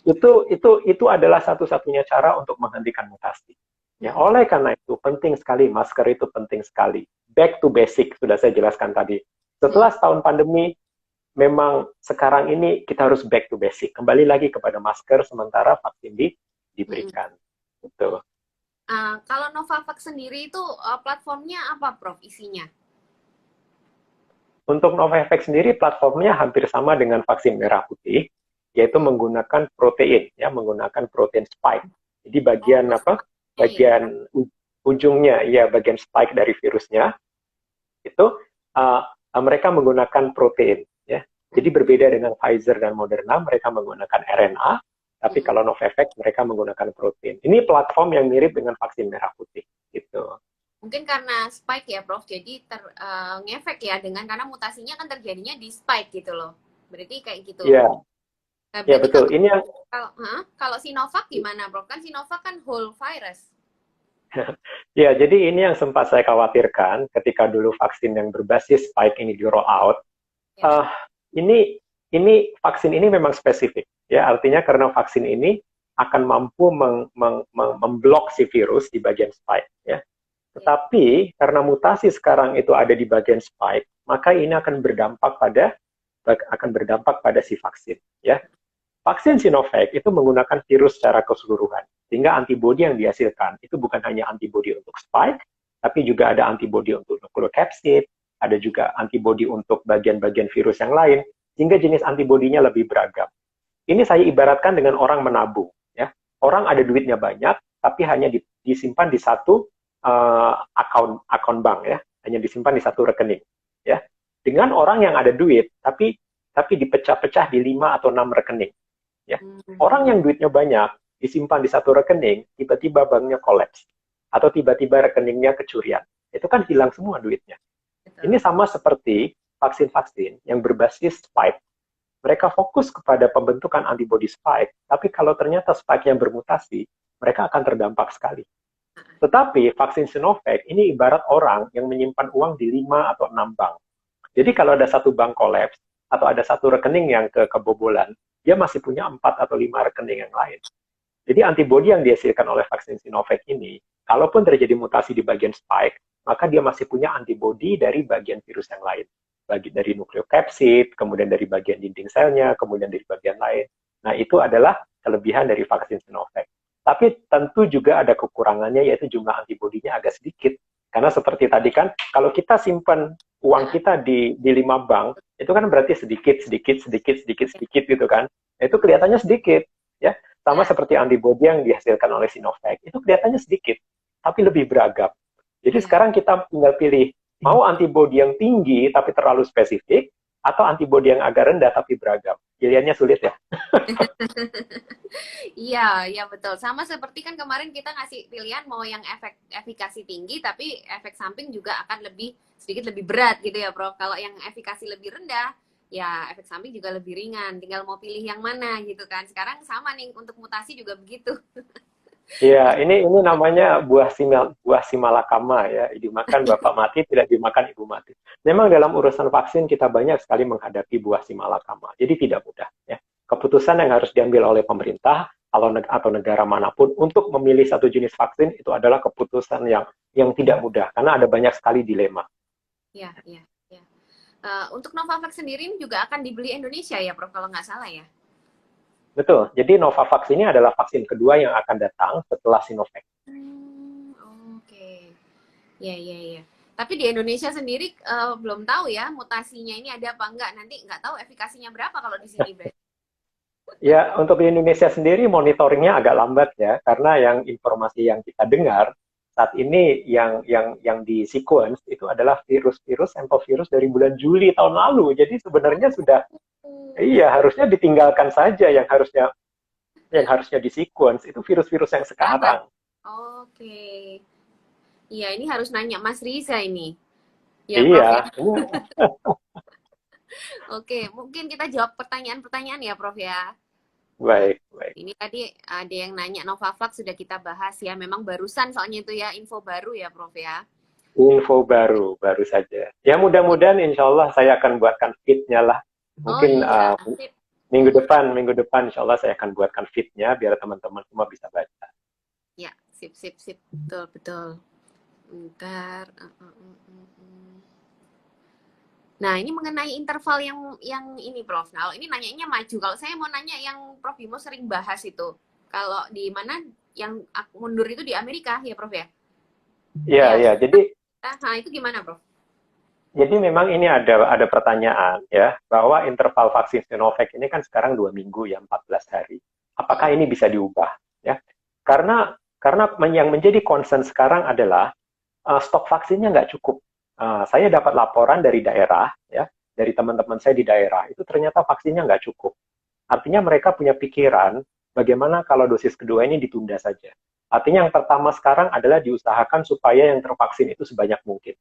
itu adalah satu-satunya cara untuk menghentikan mutasi. Ya, oleh karena itu penting sekali, masker itu penting sekali. Back to basic, sudah saya jelaskan tadi. Setelah setahun pandemi, memang sekarang ini kita harus back to basic. Kembali lagi kepada masker sementara vaksin diberikan. Gitu. Kalau Novavax sendiri itu platformnya apa, Prof? Isinya? Untuk Novavax sendiri platformnya hampir sama dengan vaksin merah putih, yaitu menggunakan protein, ya, menggunakan protein spike. Jadi bagian bagian ujungnya, ya, bagian spike dari virusnya itu mereka menggunakan protein. Jadi berbeda dengan Pfizer dan Moderna, mereka menggunakan RNA, tapi kalau Novavax mereka menggunakan protein. Ini platform yang mirip dengan vaksin merah putih, gitu. Mungkin karena spike ya, Prof. Jadi ngefek ya karena mutasinya kan terjadinya di spike gitu loh. Berarti kayak gitu. Iya. Ya betul. Ini yang kalau Sinovac gimana, Prof? Kan Sinovac kan whole virus. Ya, jadi ini yang sempat saya khawatirkan ketika dulu vaksin yang berbasis spike ini di roll out. Ini vaksin ini memang spesifik, ya, artinya karena vaksin ini akan mampu memblok si virus di bagian spike, ya. Tetapi karena mutasi sekarang itu ada di bagian spike, maka ini akan berdampak pada si vaksin, ya. Vaksin Sinovac itu menggunakan virus secara keseluruhan, sehingga antibodi yang dihasilkan itu bukan hanya antibodi untuk spike, tapi juga ada antibodi untuk nucleocapsid, ada juga antibodi untuk bagian-bagian virus yang lain, sehingga jenis antibodinya lebih beragam. Ini saya ibaratkan dengan orang menabung, ya. Orang ada duitnya banyak, tapi hanya disimpan di satu akun bank, ya, hanya disimpan di satu rekening, ya. Dengan orang yang ada duit, tapi dipecah-pecah di 5 atau 6 rekening, ya. Orang yang duitnya banyak disimpan di satu rekening, tiba-tiba banknya kolaps, atau tiba-tiba rekeningnya kecurian, itu kan hilang semua duitnya. Ini sama seperti vaksin-vaksin yang berbasis spike. Mereka fokus kepada pembentukan antibodi spike, tapi kalau ternyata spike yang bermutasi, mereka akan terdampak sekali. Tetapi vaksin Sinovac ini ibarat orang yang menyimpan uang di 5 atau 6 bank. Jadi kalau ada satu bank kolaps, atau ada satu rekening yang kebobolan, dia masih punya 4 atau 5 rekening yang lain. Jadi antibodi yang dihasilkan oleh vaksin Sinovac ini, kalaupun terjadi mutasi di bagian spike, maka dia masih punya antibodi dari bagian virus yang lain. Dari nukleokapsid, kemudian dari bagian dinding selnya, kemudian dari bagian lain. Nah, itu adalah kelebihan dari vaksin Sinovac. Tapi tentu juga ada kekurangannya, yaitu jumlah antibodinya agak sedikit. Karena seperti tadi kan, kalau kita simpan uang kita di 5 bank, itu kan berarti sedikit, sedikit, sedikit, sedikit, sedikit gitu kan. Itu kelihatannya sedikit, ya. Sama Ya, seperti antibodi yang dihasilkan oleh Sinovac, itu kelihatannya sedikit, tapi lebih beragam. Jadi ya. sekarang kita tinggal pilih, mau antibodi yang tinggi tapi terlalu spesifik, atau antibodi yang agak rendah tapi beragam. Pilihannya sulit ya. Iya, iya betul. Sama seperti kan kemarin kita ngasih pilihan mau yang efikasi tinggi tapi efek samping juga akan sedikit lebih berat gitu ya, Prof. Kalau yang efikasi lebih rendah, ya efek samping juga lebih ringan. Tinggal mau pilih yang mana gitu kan. Sekarang sama nih untuk mutasi juga begitu. Iya, ini namanya buah simalakama ya. Dimakan bapak mati, tidak dimakan ibu mati. Memang dalam urusan vaksin kita banyak sekali menghadapi buah simalakama. Jadi tidak mudah ya. Keputusan yang harus diambil oleh pemerintah atau negara manapun untuk memilih satu jenis vaksin itu adalah keputusan yang tidak mudah karena ada banyak sekali dilema. Iya, iya, iya. Untuk Novavax sendiri ini juga akan dibeli Indonesia ya, Prof, kalau nggak salah ya? Betul. Jadi Novavax ini adalah vaksin kedua yang akan datang setelah Sinovac. Hmm, oke. Ya, ya, ya. Tapi di Indonesia sendiri belum tahu ya mutasinya ini ada apa enggak. Nanti nggak tahu efikasinya berapa kalau di sini berarti. Ya, untuk di Indonesia sendiri monitoringnya agak lambat ya, karena yang informasi yang kita dengar saat ini yang di sequence itu adalah virus-virus entovirus dari bulan Juli tahun lalu. Jadi sebenarnya sudah iya harusnya ditinggalkan saja yang harusnya di sequence itu virus-virus yang Sabar. sekarang. Oke. Iya, ini harus nanya Mas Riza ini. Ya, Prof ya. Iya, ini Oke, mungkin kita jawab pertanyaan-pertanyaan ya, Prof ya. Nah, baik, baik. ini tadi ada yang nanya Novavax sudah kita bahas ya. Memang barusan soalnya itu ya info baru ya, Prof ya. Info baru saja. Ya mudah-mudahan insya Allah saya akan buatkan fitnya lah. Oh Mungkin iya, sip. minggu depan insya Allah saya akan buatkan fitnya biar teman-teman semua bisa baca. Ya, sip, sip, sip. Betul, betul. Bentar. Nah, ini mengenai interval yang ini, Prof. Nah, kalau ini nanyanya maju. Kalau saya mau nanya yang Prof Bimo sering bahas itu. Kalau di mana yang mundur itu di Amerika ya, Prof ya? Iya, Iya. iya. Nah, itu gimana, Prof? Jadi memang ini ada pertanyaan ya bahwa interval vaksin Sinovac ini kan sekarang 2 minggu ya 14 hari. Apakah ini bisa diubah ya? Karena yang menjadi concern sekarang adalah stok vaksinnya nggak cukup. Saya dapat laporan dari daerah ya dari teman-teman saya di daerah itu ternyata vaksinnya nggak cukup. Artinya mereka punya pikiran bagaimana kalau dosis kedua ini ditunda saja. Artinya yang pertama sekarang adalah diusahakan supaya yang tervaksin itu sebanyak mungkin.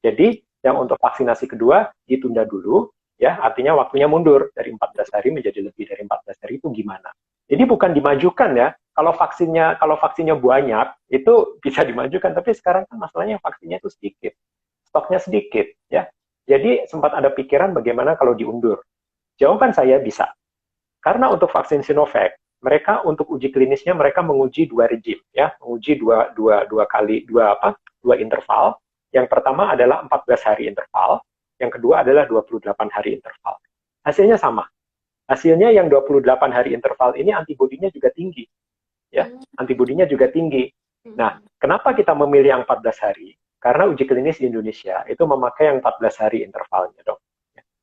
Jadi yang untuk vaksinasi kedua ditunda dulu, ya artinya waktunya mundur dari 14 hari menjadi lebih dari 14 hari itu gimana? Jadi bukan dimajukan ya. Kalau vaksinnya banyak itu bisa dimajukan, tapi sekarang kan masalahnya vaksinnya itu sedikit, stoknya sedikit, ya. Jadi sempat ada pikiran bagaimana kalau diundur. Jawaban saya bisa, karena untuk vaksin Sinovac mereka untuk uji klinisnya mereka menguji 2 regim ya, menguji dua interval. Yang pertama adalah 14 hari interval, yang kedua adalah 28 hari interval. Hasilnya sama. Hasilnya yang 28 hari interval ini antibodinya juga tinggi. Ya, antibodinya juga tinggi. Nah, kenapa kita memilih yang 14 hari? Karena uji klinis di Indonesia itu memakai yang 14 hari intervalnya, dok.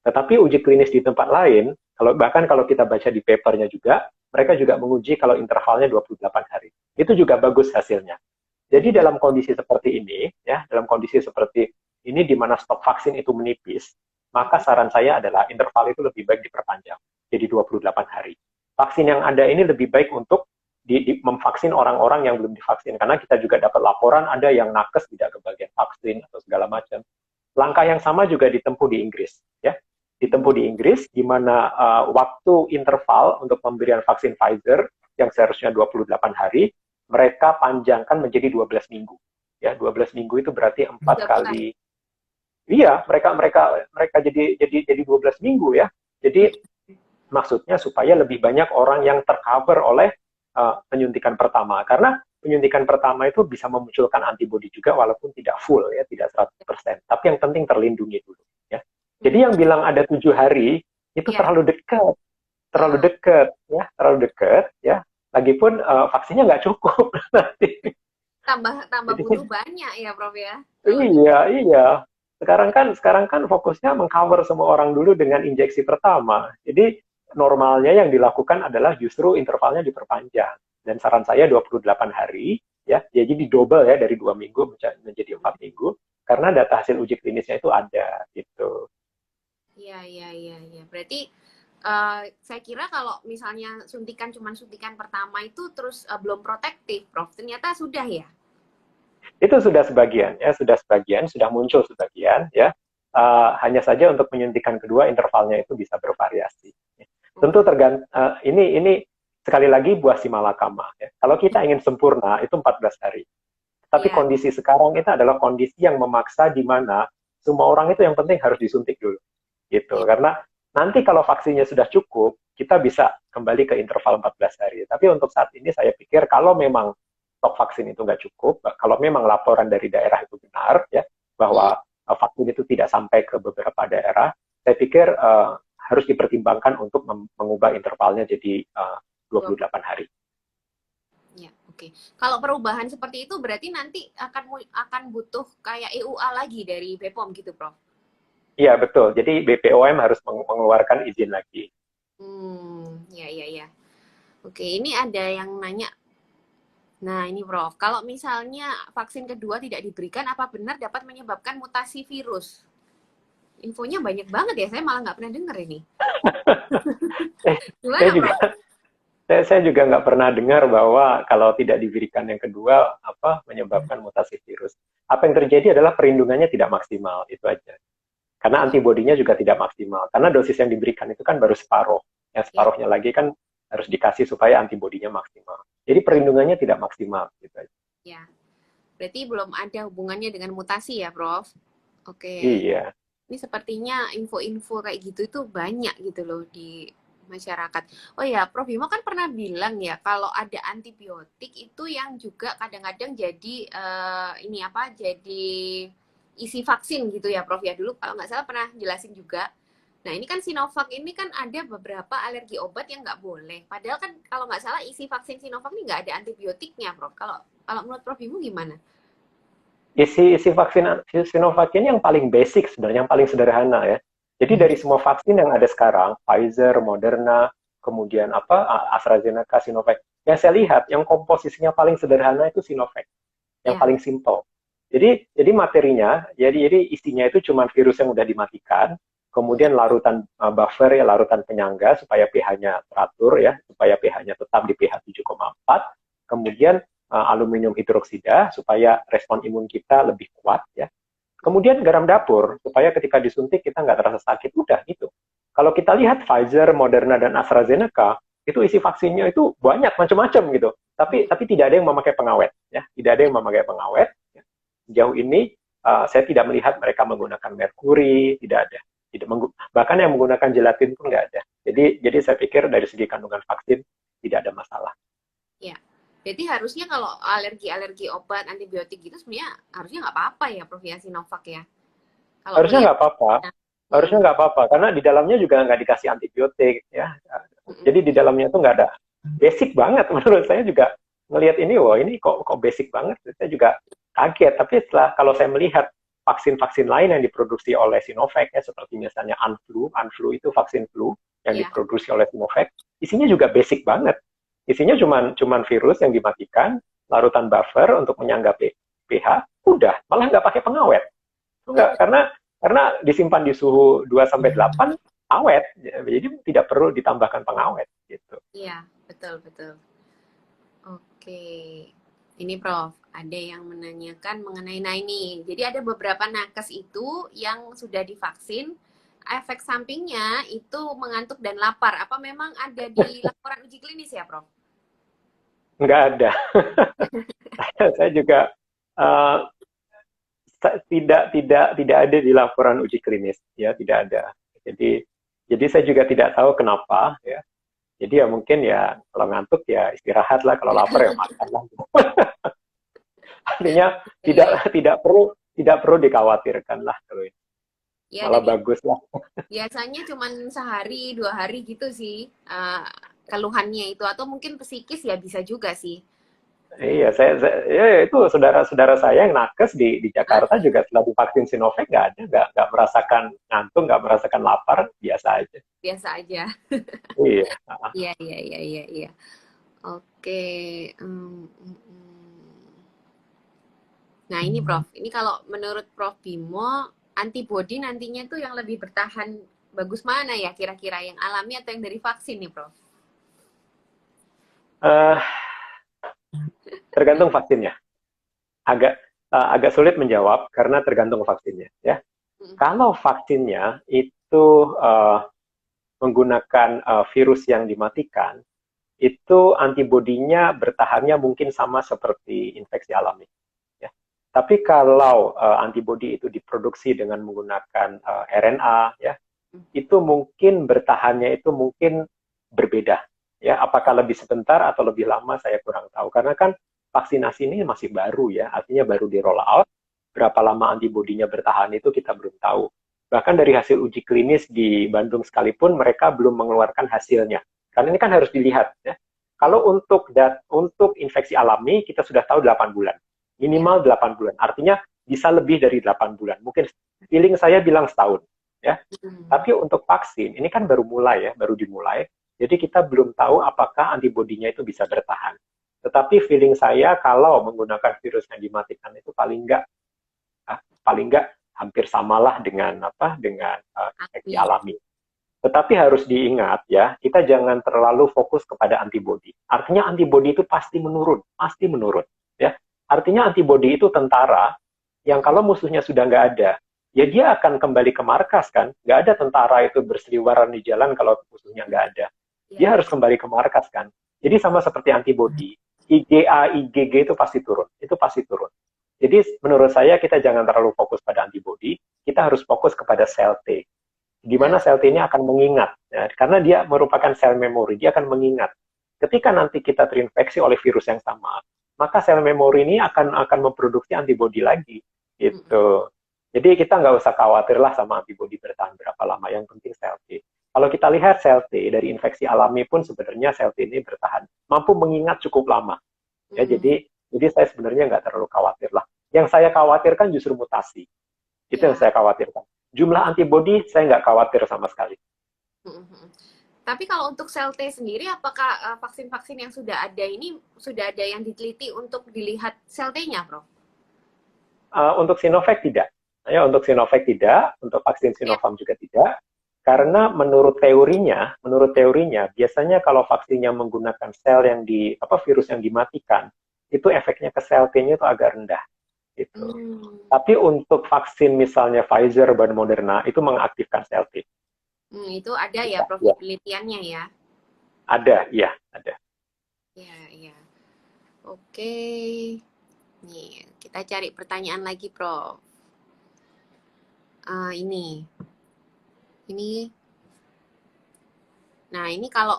Tetapi uji klinis di tempat lain, bahkan kalau kita baca di papernya juga, mereka juga menguji kalau intervalnya 28 hari. Itu juga bagus hasilnya. Jadi dalam kondisi seperti ini, ya, dalam kondisi seperti ini di mana stok vaksin itu menipis, maka saran saya adalah interval itu lebih baik diperpanjang jadi 28 hari. Vaksin yang ada ini lebih baik untuk memvaksin orang-orang yang belum divaksin, karena kita juga dapat laporan ada yang nakes tidak kebagian vaksin atau segala macam. Langkah yang sama juga ditempuh di Inggris, ya. Ditempuh di Inggris, di mana waktu interval untuk pemberian vaksin Pfizer yang seharusnya 28 hari, mereka panjangkan menjadi 12 minggu. Ya, 12 minggu itu berarti 4 kali. Iya, mereka jadi 12 minggu ya. Jadi maksudnya supaya lebih banyak orang yang tercover oleh penyuntikan pertama. Karena penyuntikan pertama itu bisa memunculkan antibodi juga walaupun tidak full ya, tidak 100%. Tapi yang penting terlindungi dulu ya. Jadi yang bilang ada 7 hari itu terlalu dekat. Terlalu dekat ya. Lagipun vaksinnya nggak cukup nanti. Tambah butuh banyak ya, Prof ya. Iya. Sekarang kan fokusnya mengcover semua orang dulu dengan injeksi pertama. Jadi normalnya yang dilakukan adalah justru intervalnya diperpanjang. Dan saran saya 28 hari, ya, jadi di double ya dari 2 minggu menjadi 4 minggu, karena data hasil uji klinisnya itu ada gitu. Iya, iya, iya, iya. Berarti saya kira kalau misalnya suntikan cuman suntikan pertama itu terus belum protektif, Prof. Ternyata sudah ya. Itu sudah sebagian, ya, sudah muncul sebagian, ya. Hanya saja untuk penyuntikan kedua intervalnya itu bisa bervariasi. Tentu Oke. ini sekali lagi buah si malakama. Ya. Kalau kita ingin sempurna itu 14 hari. Tapi Iya, kondisi sekarang itu adalah kondisi yang memaksa di mana semua orang itu yang penting harus disuntik dulu. Gitu. iya. Karena nanti kalau vaksinnya sudah cukup, kita bisa kembali ke interval 14 hari. Tapi untuk saat ini saya pikir kalau memang stok vaksin itu nggak cukup, kalau memang laporan dari daerah itu benar, ya, Hmm, bahwa vaksin itu tidak sampai ke beberapa daerah, saya pikir harus dipertimbangkan untuk mengubah intervalnya jadi 20. 28 hari. Ya, oke. Kalau perubahan seperti itu berarti nanti akan butuh kayak EUA lagi dari BPOM gitu, Prof. Iya, betul. Jadi BPOM harus mengeluarkan izin lagi. Ya, ya, ya. Oke, ini ada yang nanya. Nah, ini Prof, kalau misalnya vaksin kedua tidak diberikan, apa benar dapat menyebabkan mutasi virus? Infonya banyak banget ya, saya malah nggak pernah dengar ini. Eh, saya Gimana, juga Prof? saya juga nggak pernah dengar bahwa kalau tidak diberikan yang kedua apa menyebabkan mutasi virus. Apa yang terjadi adalah perlindungannya tidak maksimal, itu aja. Karena Oh, antibodinya juga tidak maksimal. Karena dosis yang diberikan itu kan baru separuh. Yang ya, separuhnya lagi kan harus dikasih supaya antibodinya maksimal. Jadi ya, perlindungannya tidak maksimal, gitu aja. ya. Berarti belum ada hubungannya dengan mutasi ya, Prof? Oke. Iya. Ini sepertinya info-info kayak gitu itu banyak gitu loh di masyarakat. Oh ya, Prof Bimo kan pernah bilang ya kalau ada antibiotik itu yang juga kadang-kadang jadi ini apa? Jadi isi vaksin gitu ya, Prof ya. Dulu kalau nggak salah pernah jelasin juga. Nah, ini kan Sinovac ini kan ada beberapa alergi obat yang nggak boleh. Padahal kan kalau nggak salah isi vaksin Sinovac ini nggak ada antibiotiknya, Prof. Kalau kalau menurut Prof Bimo gimana? Isi vaksin Sinovac ini yang paling basic sebenarnya, yang paling sederhana ya. Jadi dari semua vaksin yang ada sekarang, Pfizer, Moderna, kemudian AstraZeneca, Sinovac, yang saya lihat yang komposisinya paling sederhana itu Sinovac, yang Ya, paling simple. Jadi materinya, jadi isinya itu cuma virus yang udah dimatikan, kemudian larutan buffer ya, larutan penyangga supaya pH-nya teratur ya, supaya pH-nya tetap di pH 7,4, kemudian aluminium hidroksida supaya respon imun kita lebih kuat ya. Kemudian garam dapur supaya ketika disuntik kita nggak terasa sakit. Udah gitu. Kalau kita lihat Pfizer, Moderna dan AstraZeneca itu isi vaksinnya itu banyak macam-macam gitu. Tapi tidak ada yang memakai pengawet ya. Tidak ada yang memakai pengawet. Ya. Sejauh ini saya tidak melihat mereka menggunakan merkuri, tidak ada. Bahkan yang menggunakan gelatin pun nggak ada. Jadi saya pikir dari segi kandungan vaksin tidak ada masalah. ya. Jadi harusnya kalau alergi-alergi obat antibiotik gitu sebenarnya harusnya nggak apa-apa ya Prof ya Sinovac ya. Kalau Harusnya ngelihat nggak apa-apa, harusnya mm, nggak apa-apa karena di dalamnya juga nggak dikasih antibiotik ya. mm, Jadi di dalamnya itu nggak ada, basic banget menurut saya juga ngelihat ini, wah ini kok basic banget, saya juga kaget. Tapi setelah kalau saya melihat vaksin-vaksin lain yang diproduksi oleh Sinovac ya seperti misalnya Anflu itu vaksin flu yang ya, diproduksi oleh Sinovac, isinya juga basic banget. Isinya cuman virus yang dimatikan, larutan buffer untuk menyangga pH, udah malah nggak pakai pengawet. Enggak, karena disimpan di suhu 2 sampai 8 awet. Jadi tidak perlu ditambahkan pengawet gitu. iya, betul betul. Oke. Ini Prof, ada yang menanyakan mengenai nah ini. Jadi ada beberapa nakes itu yang sudah divaksin, efek sampingnya itu mengantuk dan lapar. Apa memang ada di laporan uji klinis ya, Prof? Enggak ada. Saya juga uh, tidak ada di laporan uji klinis ya, tidak ada. Jadi saya juga tidak tahu kenapa ya. Jadi ya mungkin ya kalau ngantuk ya istirahat lah, kalau lapar ya makan lah. Artinya Iya, tidak iya. tidak perlu dikhawatirkan lah kalau ini. Ya, Malah dan bagus lah. biasanya cuman sehari, 2 hari gitu sih keluhannya itu. Atau mungkin psikis ya bisa juga sih. Iya, ya, itu saudara-saudara saya yang nakes di Hah? Jakarta juga setelah divaksin Sinovac nggak ada, nggak merasakan ngantuk, nggak merasakan lapar, biasa aja. Biasa aja. Iya. Iya, iya, iya, iya, iya. Oke. mm, mm, mm. Nah, ini Prof. Ini kalau menurut Prof Bimo, antibodi nantinya tuh yang lebih bertahan bagus mana ya kira-kira yang alami atau yang dari vaksin nih, Prof? Eh, Tergantung vaksinnya. Agak sulit menjawab karena tergantung vaksinnya. Ya, Mm, kalau vaksinnya itu menggunakan virus yang dimatikan, itu antibodinya bertahannya mungkin sama seperti infeksi alami. Ya. Tapi kalau antibodi itu diproduksi dengan menggunakan RNA, ya, mm, itu mungkin bertahannya itu mungkin berbeda. Ya, apakah lebih sebentar atau lebih lama saya kurang tahu. Karena kan vaksinasi ini masih baru ya, artinya baru di roll out. Berapa lama antibodinya bertahan itu kita belum tahu. Bahkan dari hasil uji klinis di Bandung sekalipun mereka belum mengeluarkan hasilnya. Karena ini kan harus dilihat ya. mm. Kalau untuk infeksi alami kita sudah tahu 8 bulan. Ya. Minimal 8 bulan. Artinya bisa lebih dari 8 bulan. Mungkin feeling saya bilang setahun ya. Mm. Tapi untuk vaksin, ini kan baru mulai ya, baru dimulai. Jadi kita belum tahu apakah antibodinya itu bisa bertahan. Tetapi feeling saya kalau menggunakan virus yang dimatikan itu paling nggak hampir samalah dengan infeksi Alami. alami. Tetapi harus diingat ya, kita jangan terlalu fokus kepada antibodi. Artinya antibodi itu pasti menurun ya. Artinya antibodi itu tentara yang Mm. kalau musuhnya sudah nggak ada, ya dia akan kembali ke markas kan. Nggak ada tentara itu berseliweran di jalan kalau musuhnya nggak ada. Iya, Dia harus iya. kembali ke markas kan. Jadi sama seperti antibodi, IgA, IgG itu pasti turun. Itu pasti turun. Jadi menurut saya kita jangan terlalu fokus pada antibodi, kita harus fokus kepada sel T. Di Nah, mana sel T ini akan mengingat, ya, karena dia merupakan sel memori, dia akan mengingat. Ketika nanti kita terinfeksi oleh virus yang sama, maka sel memori ini akan memproduksi antibodi lagi, mm, gitu. Jadi kita nggak usah khawatir lah sama antibodi bertahan berapa lama, yang penting sel T. Kalau kita lihat sel T dari infeksi alami pun sebenarnya sel T ini bertahan, mampu mengingat cukup lama. Ya, mm. jadi saya sebenarnya nggak terlalu khawatir lah. Yang saya khawatirkan justru mutasi. Itu yang Ya. saya khawatirkan. Jumlah antibodi saya nggak khawatir sama sekali. Mm, mm. Tapi kalau untuk sel T sendiri, apakah vaksin-vaksin yang sudah ada ini sudah ada yang diteliti untuk dilihat sel T-nya, Prof? Untuk Sinovac tidak. Ya, untuk Sinovac tidak, untuk vaksin Ya. Sinovac juga tidak. Karena menurut teorinya biasanya kalau vaksinnya menggunakan sel yang virus yang dimatikan, itu efeknya ke sel T-nya itu agak rendah gitu. Hmm. Tapi untuk vaksin misalnya Pfizer dan Moderna itu mengaktifkan sel T. Itu ada ya, Ya, Prof, di ya. penelitiannya ya. Ada, iya, ada. Iya, iya. Oke. Nih, kita cari pertanyaan lagi, Prof. Ini. Ini. Nah, ini kalau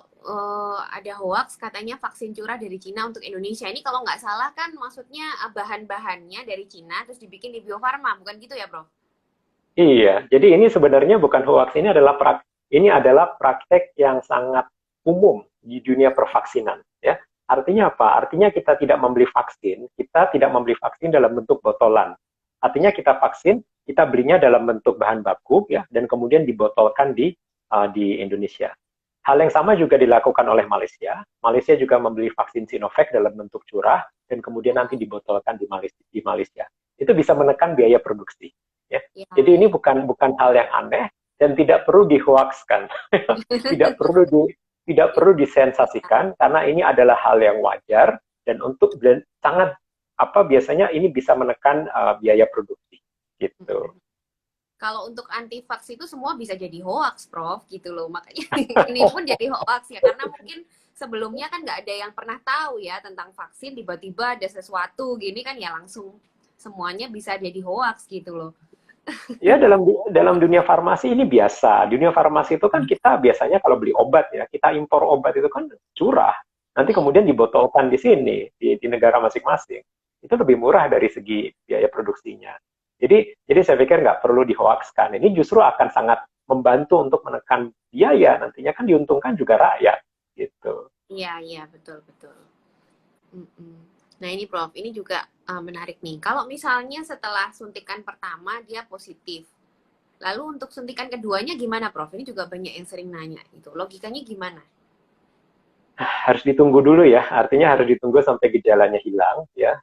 ada hoax katanya vaksin curah dari Cina untuk Indonesia. Ini kalau nggak salah kan maksudnya bahan-bahannya dari Cina terus dibikin di Bio Farma, bukan gitu ya, Prof? Iya, jadi ini sebenarnya bukan hoax, ini adalah praktek yang sangat umum di dunia pervaksinan. Ya, artinya apa? Artinya kita tidak membeli vaksin dalam bentuk botolan. Artinya kita belinya dalam bentuk bahan baku, ya, dan kemudian dibotolkan di Indonesia. Hal yang sama juga dilakukan oleh Malaysia. Malaysia juga membeli vaksin Sinovac dalam bentuk curah dan kemudian nanti dibotolkan di Malaysia. Itu bisa menekan biaya produksi. Ya. Ya, Jadi ini ya. bukan hal yang aneh dan tidak perlu dihoaxkan, tidak perlu tidak perlu disensasikan karena ini adalah hal yang wajar dan sangat biasanya ini bisa menekan biaya produksi gitu. Kalau untuk anti vaksin itu semua bisa jadi hoax, Prof, gitu loh. Makanya ini pun jadi hoax ya, karena mungkin sebelumnya kan nggak ada yang pernah tahu ya tentang vaksin, tiba-tiba ada sesuatu gini kan ya langsung semuanya bisa jadi hoax gitu loh. Ya dalam dunia farmasi ini biasa. Dunia farmasi itu kan kita biasanya kalau beli obat ya, kita impor obat itu kan curah. Nanti Iya, kemudian dibotolkan di sini di negara masing-masing. Itu lebih murah dari segi biaya produksinya. Jadi saya pikir nggak perlu dihoaxkan. Ini justru akan sangat membantu untuk menekan biaya. Nantinya kan diuntungkan juga rakyat gitu. iya, iya, betul, betul. Mm-mm. Nah ini Prof, ini juga menarik nih. Kalau misalnya setelah suntikan pertama dia positif, lalu untuk suntikan keduanya gimana Prof? Ini juga banyak yang sering nanya itu. Logikanya gimana? Harus ditunggu dulu ya, artinya harus ditunggu sampai gejalanya hilang ya.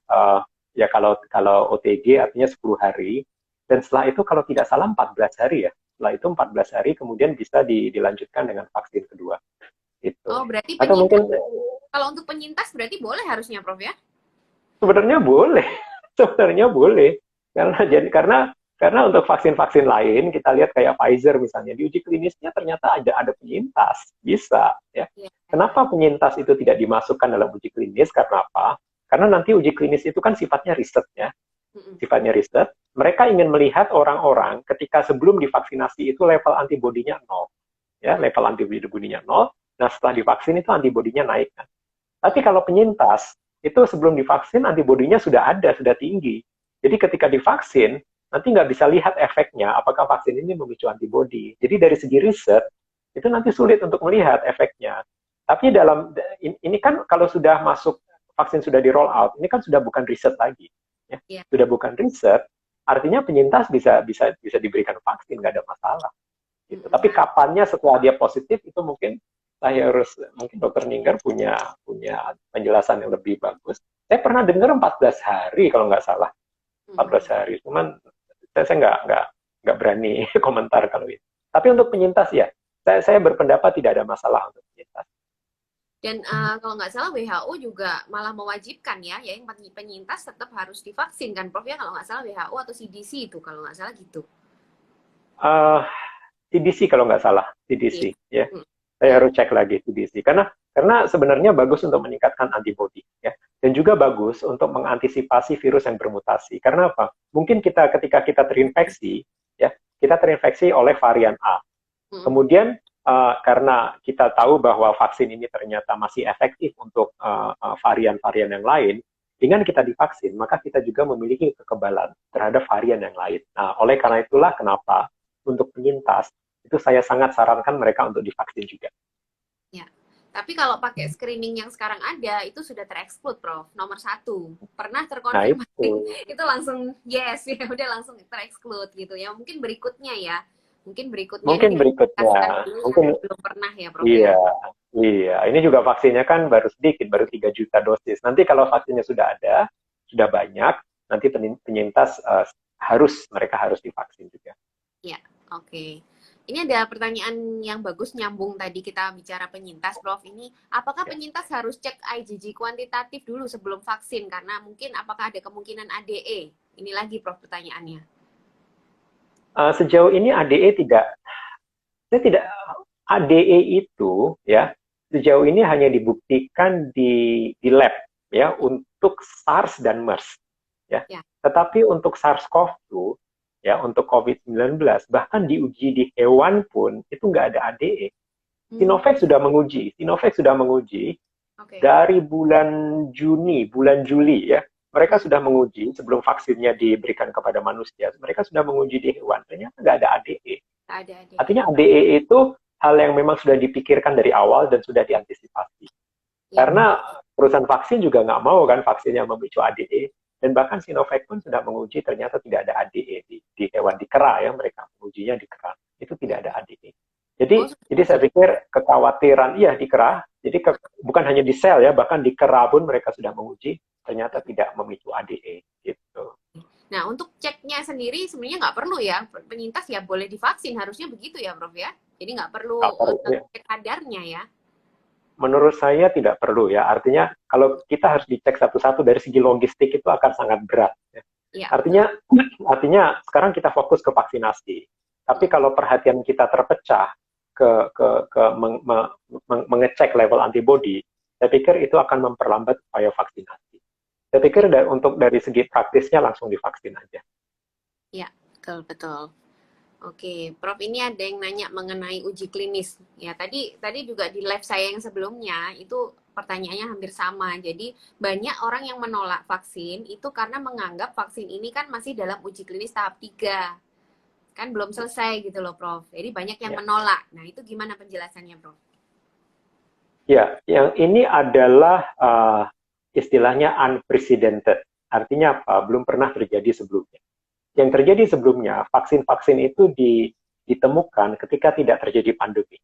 Ya kalau kalau OTG artinya 10 hari, dan setelah itu kalau tidak salah 14 hari ya. Setelah itu 14 hari kemudian bisa dilanjutkan dengan vaksin kedua. Itu. Oh berarti Atau penyintas, mungkin kalau untuk penyintas berarti boleh harusnya Prof ya? sebenarnya boleh, sebenarnya boleh. Karena untuk vaksin-vaksin lain kita lihat kayak Pfizer misalnya di uji klinisnya ternyata ada penyintas, bisa ya. Iya. Kenapa penyintas itu tidak dimasukkan dalam uji klinis? Karena apa? Karena nanti uji klinis itu kan sifatnya riset ya, Mm-mm. sifatnya riset. Mereka ingin melihat orang-orang ketika sebelum divaksinasi itu level antibodinya nol, ya Mm-mm. level antibodinya nol. Nah setelah divaksin itu antibodinya naik kan. Tapi Mm-mm. kalau penyintas, itu sebelum divaksin antibodinya sudah ada, sudah tinggi. Jadi ketika divaksin, nanti nggak bisa lihat efeknya, apakah vaksin ini memicu antibodi. Jadi dari segi riset, itu nanti sulit untuk melihat efeknya. Tapi ini kan kalau sudah masuk, vaksin sudah di roll out, ini kan sudah bukan riset lagi. Ya. Iya. Sudah bukan riset, artinya penyintas bisa diberikan vaksin, nggak ada masalah. Gitu. Mm-mm. Tapi kapannya setelah dia positif itu mungkin Dokter Ninggar punya punya penjelasan yang lebih bagus. Saya pernah dengar 14 hari kalau nggak salah, 14 Mm-mm. hari. Cuman saya nggak berani komentar kalau itu. Tapi untuk penyintas ya, saya berpendapat tidak ada masalah untuk penyintas. Dan kalau nggak salah WHO juga malah mewajibkan ya, yang penyintas tetap harus divaksin kan Prof ya, kalau nggak salah WHO atau CDC itu kalau nggak salah gitu. Uh, CDC kalau nggak salah, Iya. CDC ya. Mm. Saya Ya. harus cek lagi CDC karena sebenarnya bagus untuk meningkatkan antibodi ya, dan juga bagus untuk mengantisipasi virus yang bermutasi. Karena apa? Mungkin ketika kita terinfeksi ya, kita terinfeksi oleh varian A. Mm. Kemudian karena kita tahu bahwa vaksin ini ternyata masih efektif untuk varian-varian yang lain, dengan kita divaksin, maka kita juga memiliki kekebalan terhadap varian yang lain. Nah, oleh karena itulah kenapa untuk penyintas itu saya sangat sarankan mereka untuk divaksin juga. Ya. Tapi kalau pakai screening yang sekarang ada, itu sudah tereksklud, Prof. Nomor satu. Pernah Nah itu terkonfirmasi, itu langsung yes, ya udah langsung tereksklud gitu ya. Mungkin berikutnya ya. Mungkin berikutnya ini mungkin berikutnya, diprioritaskan dulu yang mungkin belum pernah ya, Prof ya. iya, iya. Ini juga vaksinnya kan baru sedikit, baru 3 juta dosis. Nanti kalau vaksinnya sudah ada, sudah banyak, nanti penyintas mereka harus divaksin juga. Ya, oke. Ini ada pertanyaan yang bagus nyambung tadi kita bicara penyintas, Prof. Ini apakah Ya. penyintas harus cek IgG kuantitatif dulu sebelum vaksin? Karena mungkin apakah ada kemungkinan ADE? Ini lagi, Prof, pertanyaannya. Sejauh ini saya tidak ADE itu ya sejauh ini hanya dibuktikan di lab ya untuk SARS dan MERS ya. Ya. Tetapi untuk SARS-CoV-2 ya untuk COVID-19 bahkan diuji di hewan pun itu nggak ada ADE. Sinovac sudah menguji Oke. dari bulan Juli ya. Mereka sudah menguji sebelum vaksinnya diberikan kepada manusia. Mereka sudah menguji di hewan. Ternyata nggak ada ADE. Ada ADE. Artinya ADE itu hal yang memang sudah dipikirkan dari awal dan sudah diantisipasi. Ya. Karena perusahaan vaksin juga nggak mau kan vaksin yang memicu ADE. Dan bahkan Sinovac pun sudah menguji ternyata tidak ada ADE di hewan, di kera ya, mereka mengujinya di kera. Itu tidak ada ADE. Oh, Jadi saya pikir kekhawatiran, iya di kera, jadi bukan hanya di sel ya, bahkan di kera pun mereka sudah menguji, ternyata tidak memicu ADE gitu. nah, untuk ceknya sendiri sebenarnya nggak perlu ya. Penyintas ya boleh divaksin, harusnya begitu ya, Prof ya. Jadi nggak perlu Ya. cek kadarnya ya. Menurut saya tidak perlu ya, artinya kalau kita harus dicek satu-satu dari segi logistik itu akan sangat berat. Ya. Iya, Artinya sekarang kita fokus ke vaksinasi. Tapi kalau perhatian kita terpecah ke mengecek level antibody, saya pikir itu akan memperlambat upaya vaksinasi. Saya pikir untuk dari segi praktisnya langsung divaksin aja. iya, betul, betul. Oke, Prof, ini ada yang nanya mengenai uji klinis. Ya, tadi juga di live saya yang sebelumnya itu pertanyaannya hampir sama. Jadi banyak orang yang menolak vaksin itu karena menganggap vaksin ini kan masih dalam uji klinis tahap 3. Kan belum selesai gitu loh, Prof. Jadi banyak yang Ya. menolak. Nah, itu gimana penjelasannya, Prof? Ya, yang ini adalah istilahnya unprecedented. Artinya apa? Belum pernah terjadi sebelumnya. Yang terjadi sebelumnya, vaksin-vaksin itu ditemukan ketika tidak terjadi pandemi.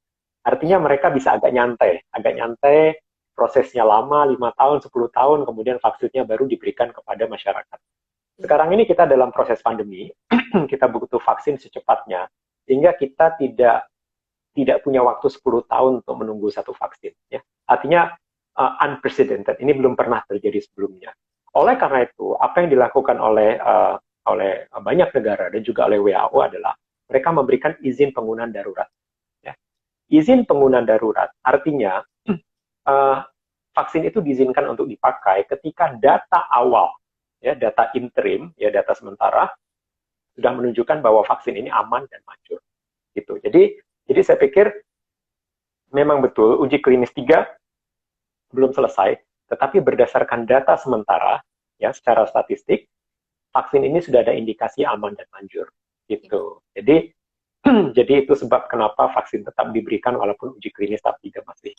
Artinya mereka bisa agak nyantai, prosesnya lama, 5 tahun, 10 tahun, kemudian vaksinnya baru diberikan kepada masyarakat. Sekarang ini kita dalam proses pandemi, kita butuh vaksin secepatnya, sehingga kita tidak punya waktu 10 tahun untuk menunggu satu vaksin. Ya. Artinya unprecedented, ini belum pernah terjadi sebelumnya. Oleh karena itu, apa yang dilakukan oleh banyak negara dan juga oleh WHO adalah mereka memberikan izin penggunaan darurat. Ya. Izin penggunaan darurat artinya vaksin itu diizinkan untuk dipakai ketika data awal, ya, data interim, ya, data sementara sudah menunjukkan bahwa vaksin ini aman dan manjur. Gitu. Jadi saya pikir memang betul uji klinis 3 belum selesai, tetapi berdasarkan data sementara, ya, secara statistik, vaksin ini sudah ada indikasi aman dan manjur, gitu. Jadi itu sebab kenapa vaksin tetap diberikan walaupun uji klinis tahap 3 masih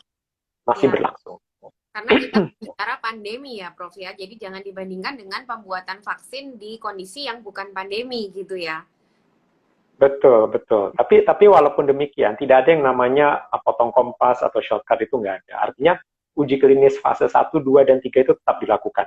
Ya, berlangsung. karena kita bicara pandemi ya, Prof ya. Jadi jangan dibandingkan dengan pembuatan vaksin di kondisi yang bukan pandemi gitu ya. Betul, betul. Tapi walaupun demikian, tidak ada yang namanya potong kompas atau shortcut, itu nggak ada. Artinya uji klinis fase 1, 2, dan 3 itu tetap dilakukan.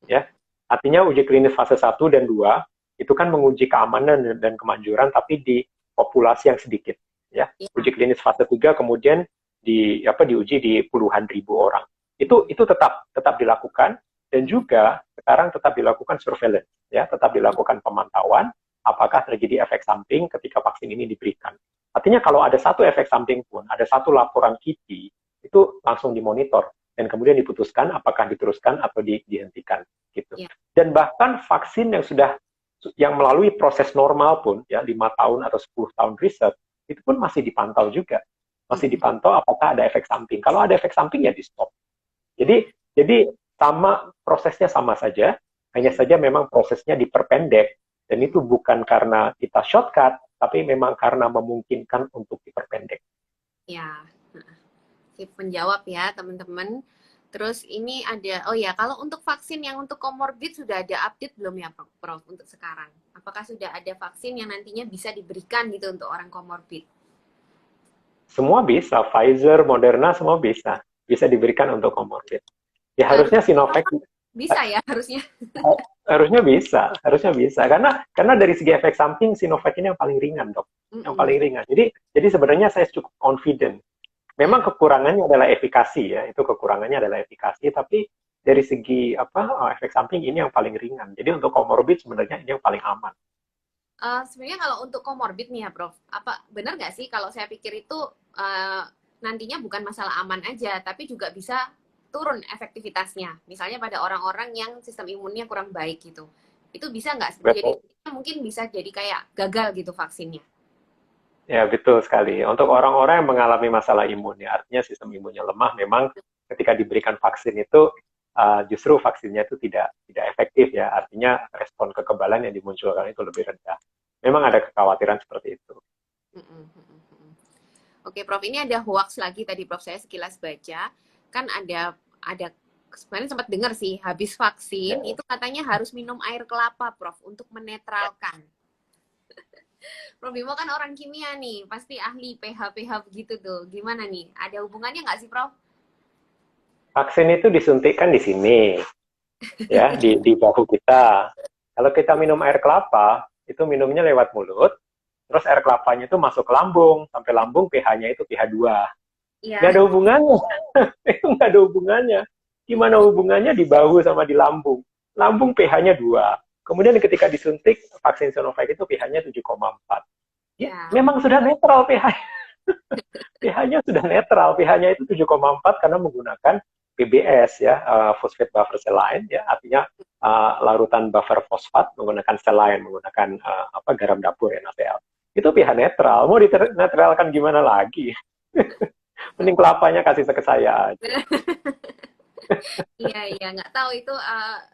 Ya. Artinya uji klinis fase 1 dan 2 itu kan menguji keamanan dan kemanjuran tapi di populasi yang sedikit. Ya. Uji klinis fase 3 kemudian diuji di puluhan ribu orang. Itu tetap dilakukan, dan juga sekarang tetap dilakukan surveillance, ya, tetap dilakukan pemantauan apakah terjadi efek samping ketika vaksin ini diberikan. Artinya kalau ada satu efek samping pun, ada satu laporan KIPI, itu langsung dimonitor dan kemudian diputuskan apakah diteruskan atau dihentikan, gitu. Ya. Dan bahkan vaksin yang melalui proses normal pun, ya, 5 tahun atau 10 tahun riset, itu pun masih dipantau juga. Masih dipantau apakah ada efek samping. Kalau ada efek samping, ya di stop. Jadi prosesnya sama saja, hanya saja memang prosesnya diperpendek, dan itu bukan karena kita shortcut, tapi memang karena memungkinkan untuk diperpendek. Ya, sip, menjawab ya teman-teman. Terus ini ada, oh ya, kalau untuk vaksin yang untuk comorbid sudah ada update belum ya Prof untuk sekarang? Apakah sudah ada vaksin yang nantinya bisa diberikan gitu untuk orang comorbid? Semua bisa, Pfizer, Moderna, semua bisa diberikan untuk comorbid. Ya harusnya Sinovac bisa ya harusnya. harusnya bisa karena dari segi efek samping Sinovac ini yang paling ringan, Dok. Yang paling ringan. Jadi sebenarnya saya cukup confident. Memang kekurangannya adalah efikasi, ya. Itu kekurangannya adalah efikasi, tapi dari segi efek samping ini yang paling ringan. Jadi untuk comorbid sebenarnya ini yang paling aman. Sebenarnya kalau untuk comorbid nih ya, Prof, benar nggak sih kalau saya pikir itu nantinya bukan masalah aman aja, tapi juga bisa turun efektivitasnya. Misalnya pada orang-orang yang sistem imunnya kurang baik gitu. Itu bisa nggak? Jadi mungkin bisa jadi kayak gagal gitu vaksinnya. Ya, betul sekali. Untuk orang-orang yang mengalami masalah imun, ya, artinya sistem imunnya lemah, memang ketika diberikan vaksin itu justru vaksinnya itu tidak efektif, ya. Artinya respon kekebalan yang dimunculkan itu lebih rendah. Memang ada kekhawatiran seperti itu. Oke, Prof, ini ada hoax lagi tadi, Prof, saya sekilas baca. Kan ada sebenarnya sempat dengar sih, habis vaksin itu katanya harus minum air kelapa, Prof, untuk menetralkan. Prof Bimo kan orang kimia nih, pasti ahli pH begitu tuh. Gimana nih? Ada hubungannya nggak sih, Prof? Vaksin itu disuntikkan di sini, ya, di bahu kita. Kalau kita minum air kelapa, itu minumnya lewat mulut, terus air kelapanya itu masuk ke lambung, sampai lambung pH-nya itu pH 2. Iya. Nggak ada hubungannya. Itu nggak ada hubungannya. Gimana hubungannya di bahu sama di lambung? Lambung pH-nya 2. Kemudian ketika disuntik vaksin Sinovac itu pH-nya 7,4. Ya, memang sudah netral pH. pH-nya sudah netral. pH-nya itu 7,4 karena menggunakan PBS, ya, phosphate buffer saline, ya, artinya larutan buffer fosfat menggunakan saline, menggunakan garam dapur, NaCl. Itu pH netral. Mau dinetralkan gimana lagi? Mending kelapanya kasih ke saya aja. Iya, nggak tahu itu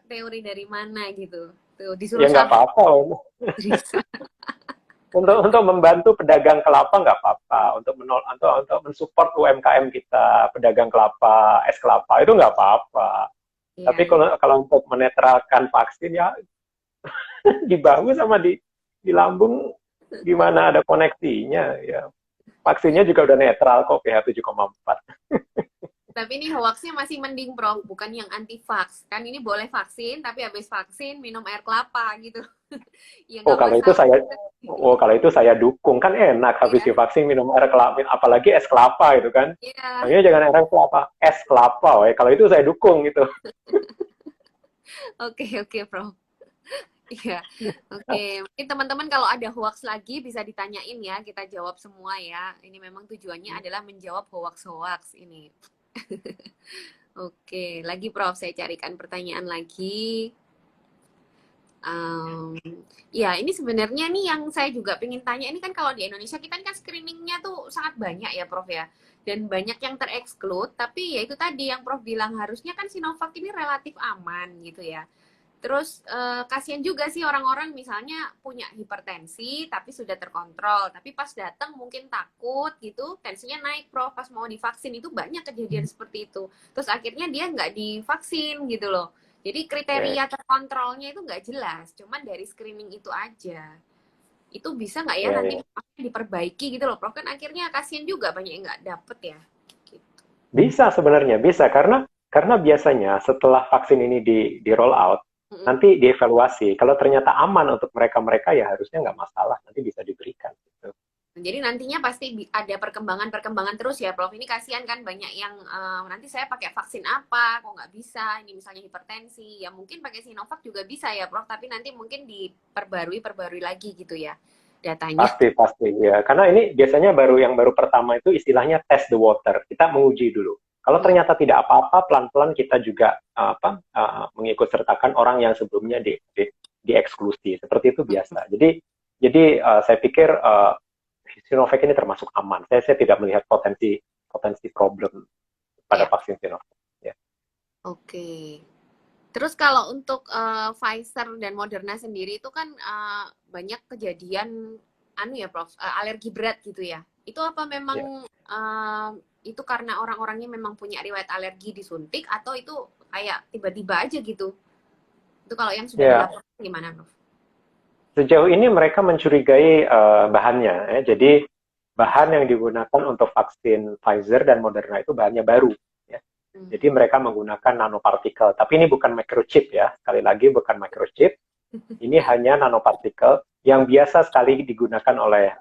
teori dari mana gitu. Tuh, disuruh ya nggak apa-apa. Untuk membantu pedagang kelapa nggak apa-apa. Untuk mensupport UMKM kita, pedagang kelapa, es kelapa, itu nggak apa-apa. Tapi Iya, iya. kalau untuk menetralkan vaksin ya di bahu sama di lambung gimana ada koneksinya ya. Vaksinnya juga udah netral kok pH 7,4. Tapi ini hoaxnya masih mending, Prof. Bukan yang anti-vax. Kan ini boleh vaksin, tapi habis vaksin minum air kelapa gitu. Ya Oh nggak kalau itu masalah. saya Oh kalau itu saya dukung kan enak habis Iya, divaksin minum air kelapa apalagi es kelapa itu kan. iya. Makanya jangan air kelapa, es kelapa. Kalau itu saya dukung gitu. Oke, oke, Prof. Iya, oke. Mungkin teman-teman kalau ada hoax lagi bisa ditanyain ya, kita jawab semua ya. Ini memang tujuannya adalah menjawab hoax-hoax ini. Oke, lagi Prof, saya carikan pertanyaan lagi. Um, ya, ini sebenarnya nih yang saya juga pengen tanya. Ini kan kalau di Indonesia kita kan screeningnya tuh sangat banyak ya, Prof ya. Dan banyak yang tereksklud. Tapi ya itu tadi yang Prof bilang harusnya kan Sinovac ini relatif aman gitu ya. Terus kasihan juga sih orang-orang misalnya punya hipertensi tapi sudah terkontrol, tapi pas datang mungkin takut gitu, tensinya naik Prof, pas mau divaksin itu banyak kejadian seperti itu. Terus akhirnya dia nggak divaksin gitu loh. Jadi Ya, kriteria terkontrolnya itu nggak jelas, cuman dari screening itu aja. Itu bisa nggak ya ya, nanti ya. diperbaiki gitu loh Prof, kan akhirnya kasihan juga banyak yang nggak dapet ya. Gitu. Bisa sebenarnya bisa karena biasanya setelah vaksin ini di roll out Mm-mm. nanti dievaluasi. Kalau ternyata aman untuk mereka-mereka ya harusnya nggak masalah, nanti bisa diberikan. Gitu. Jadi nantinya pasti ada perkembangan-perkembangan terus ya, Prof. Ini kasihan kan banyak yang nanti saya pakai vaksin apa, kok nggak bisa. Ini misalnya hipertensi, ya mungkin pakai Sinovac juga bisa ya, Prof. Tapi nanti mungkin diperbarui lagi gitu ya datanya. Pasti, pasti ya. Karena ini biasanya yang baru pertama itu istilahnya test the water. Kita menguji dulu. Kalau Hmm, ternyata tidak apa-apa, pelan-pelan kita juga mengikut sertakan orang yang sebelumnya dieksklusi. Seperti itu biasa. Jadi saya pikir Sinovac ini termasuk aman. Saya tidak melihat potensi potensi problem pada ya, vaksin Sinovac. Ya. oke. Terus kalau untuk Pfizer dan Moderna sendiri itu kan banyak kejadian anu ya, Prof, alergi berat gitu ya. Itu apa Ya. memang itu karena orang-orangnya memang punya riwayat alergi disuntik atau itu kayak tiba-tiba aja gitu? Itu kalau yang sudah Ya, dilaporkan gimana, Prof? sejauh ini mereka mencurigai bahannya. Jadi bahan yang digunakan untuk vaksin Pfizer dan Moderna itu bahannya baru. Ya. Hmm. Jadi mereka menggunakan nanopartikel. Tapi ini bukan microchip ya. Sekali lagi bukan microchip. Ini hanya nanopartikel yang biasa sekali digunakan oleh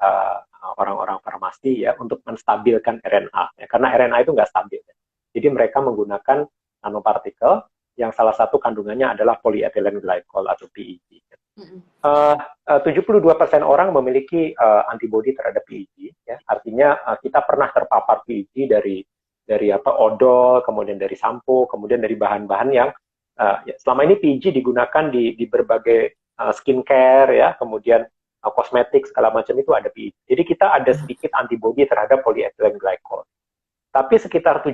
orang-orang farmasi ya untuk menstabilkan RNA. Ya, karena RNA itu nggak stabil. Ya. Jadi mereka menggunakan nanopartikel yang salah satu kandungannya adalah polyethylene glycol atau PEG. Mm-mm. 72% orang memiliki antibodi terhadap PEG, ya. Artinya kita pernah terpapar PEG dari apa odol, kemudian dari sampo, kemudian dari bahan-bahan yang ya, selama ini PEG digunakan di berbagai skincare, ya, kemudian kosmetik segala macam itu ada PEG. Jadi kita ada sedikit antibodi terhadap polyethylene glycol. Tapi sekitar 7%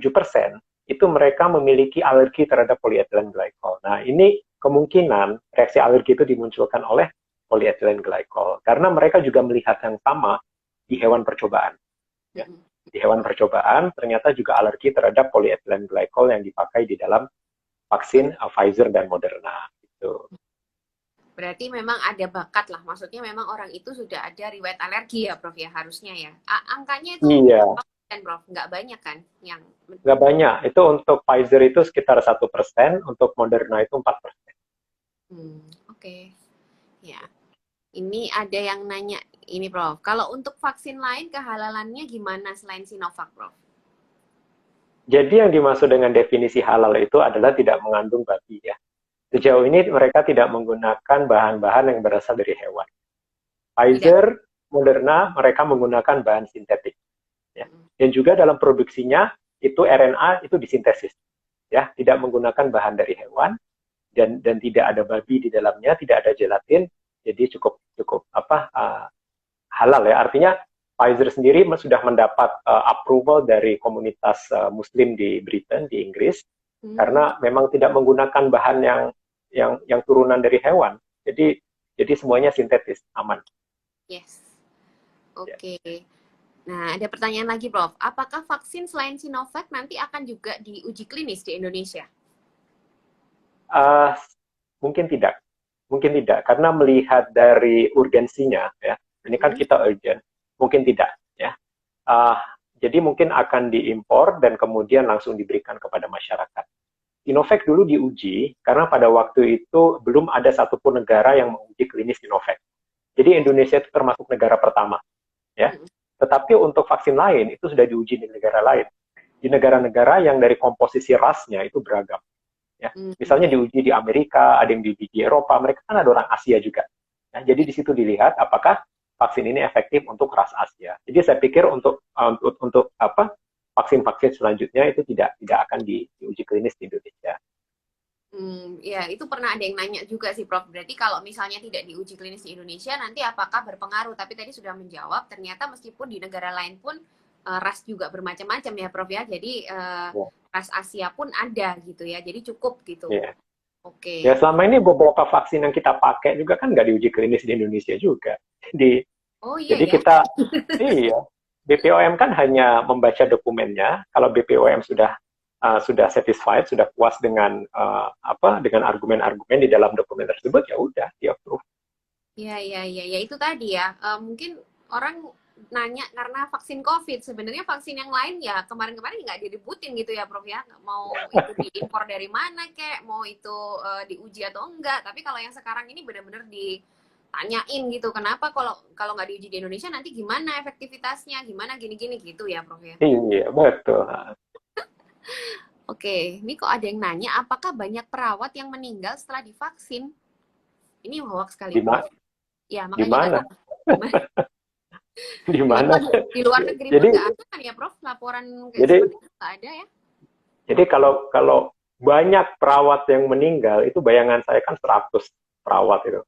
itu mereka memiliki alergi terhadap polyethylene glycol. Nah, ini kemungkinan reaksi alergi itu dimunculkan oleh polyethylene glycol karena mereka juga melihat yang sama di hewan percobaan. Ya. Mm-mm. Di hewan percobaan ternyata juga alergi terhadap polyethylene glycol yang dipakai di dalam vaksin Pfizer dan Moderna. Gitu. Berarti memang ada bakat lah. Maksudnya memang orang itu sudah ada riwayat alergi ya, Prof ya, harusnya ya. Angkanya itu Iya, berapa persen, Prof? Nggak banyak kan yang nggak banyak. Itu untuk Pfizer itu sekitar 1%, untuk Moderna itu 4%. oke. Okay. Ya. Ini ada yang nanya ini, Prof. Kalau untuk vaksin lain kehalalannya gimana selain Sinovac, Prof? Jadi yang dimaksud dengan definisi halal itu adalah tidak mengandung babi ya. Sejauh ini mereka tidak menggunakan bahan-bahan yang berasal dari hewan. Tidak. Pfizer, Moderna, mereka menggunakan bahan sintetik. Ya. Mm-mm. Dan juga dalam produksinya itu RNA itu disintesis, ya, tidak menggunakan bahan dari hewan dan tidak ada babi di dalamnya, tidak ada gelatin, jadi cukup cukup halal ya. Artinya Pfizer sendiri sudah mendapat approval dari komunitas Muslim di Britain, di Inggris, Hmm, karena memang tidak menggunakan bahan yang turunan dari hewan. Jadi semuanya sintetis, aman. yes. Ya. Oke. Nah, ada pertanyaan lagi, Prof. Apakah vaksin selain Sinovac nanti akan juga diuji klinis di Indonesia? Uh, mungkin tidak, karena melihat dari urgensinya, ya, ini kan Mm-mm. kita urgent, mungkin tidak, ya. Uh, jadi mungkin akan diimpor dan kemudian langsung diberikan kepada masyarakat. Sinovac dulu diuji karena pada waktu itu belum ada satupun negara yang menguji klinis Sinovac. Jadi Oh. Indonesia itu termasuk negara pertama, ya. Mm-mm. Tetapi untuk vaksin lain itu sudah diuji di negara lain, di negara-negara yang dari komposisi rasnya itu beragam, ya. Mm-mm. Misalnya diuji di Amerika, ada yang diuji di Eropa, mereka kan ada orang Asia juga. Ya, jadi di situ dilihat apakah vaksin ini efektif untuk ras Asia. Jadi saya pikir untuk apa vaksin-vaksin selanjutnya itu tidak akan diuji klinis di Indonesia. Ya, itu pernah ada yang nanya juga sih, Prof. Berarti kalau misalnya tidak diuji klinis di Indonesia, nanti apakah berpengaruh? Tapi tadi sudah menjawab, ternyata meskipun di negara lain pun ras juga bermacam-macam ya, Prof ya. Jadi Ya, ras Asia pun ada gitu ya. Jadi cukup gitu. ya. Ya, Oke. selama ini beberapa vaksin yang kita pakai juga kan nggak diuji klinis di Indonesia juga. Di, Oh iya jadi ya. kita, iya, BPOM kan hanya membaca dokumennya. Kalau BPOM sudah satisfied, sudah puas dengan dengan argumen-argumen di dalam dokumen tersebut, ya udah, dia approve. Iya, iya, iya. Ya itu tadi ya. Mungkin orang nanya karena vaksin COVID. Sebenarnya vaksin yang lain ya kemarin-kemarin nggak diributin gitu ya, Prof ya. Mau itu diimpor dari mana kek, mau itu diuji atau enggak. Tapi kalau yang sekarang ini benar-benar ditanyain gitu. Kenapa kalau kalau nggak diuji di Indonesia nanti gimana efektivitasnya, gimana gini-gini gitu ya, Prof ya. Iya, betul. Oke, ini kok ada yang nanya apakah banyak perawat yang meninggal setelah divaksin? Ini hoax sekali, Di, Prof. Ya, di makanya nggak mana? tahu gimana. Di Di mana? luar, di luar negeri pun Jadi nggak ada kan ya, Prof? Laporan kayak jadi seperti itu nggak ada ya? jadi kalau banyak perawat yang meninggal itu bayangan saya kan 100 perawat itu.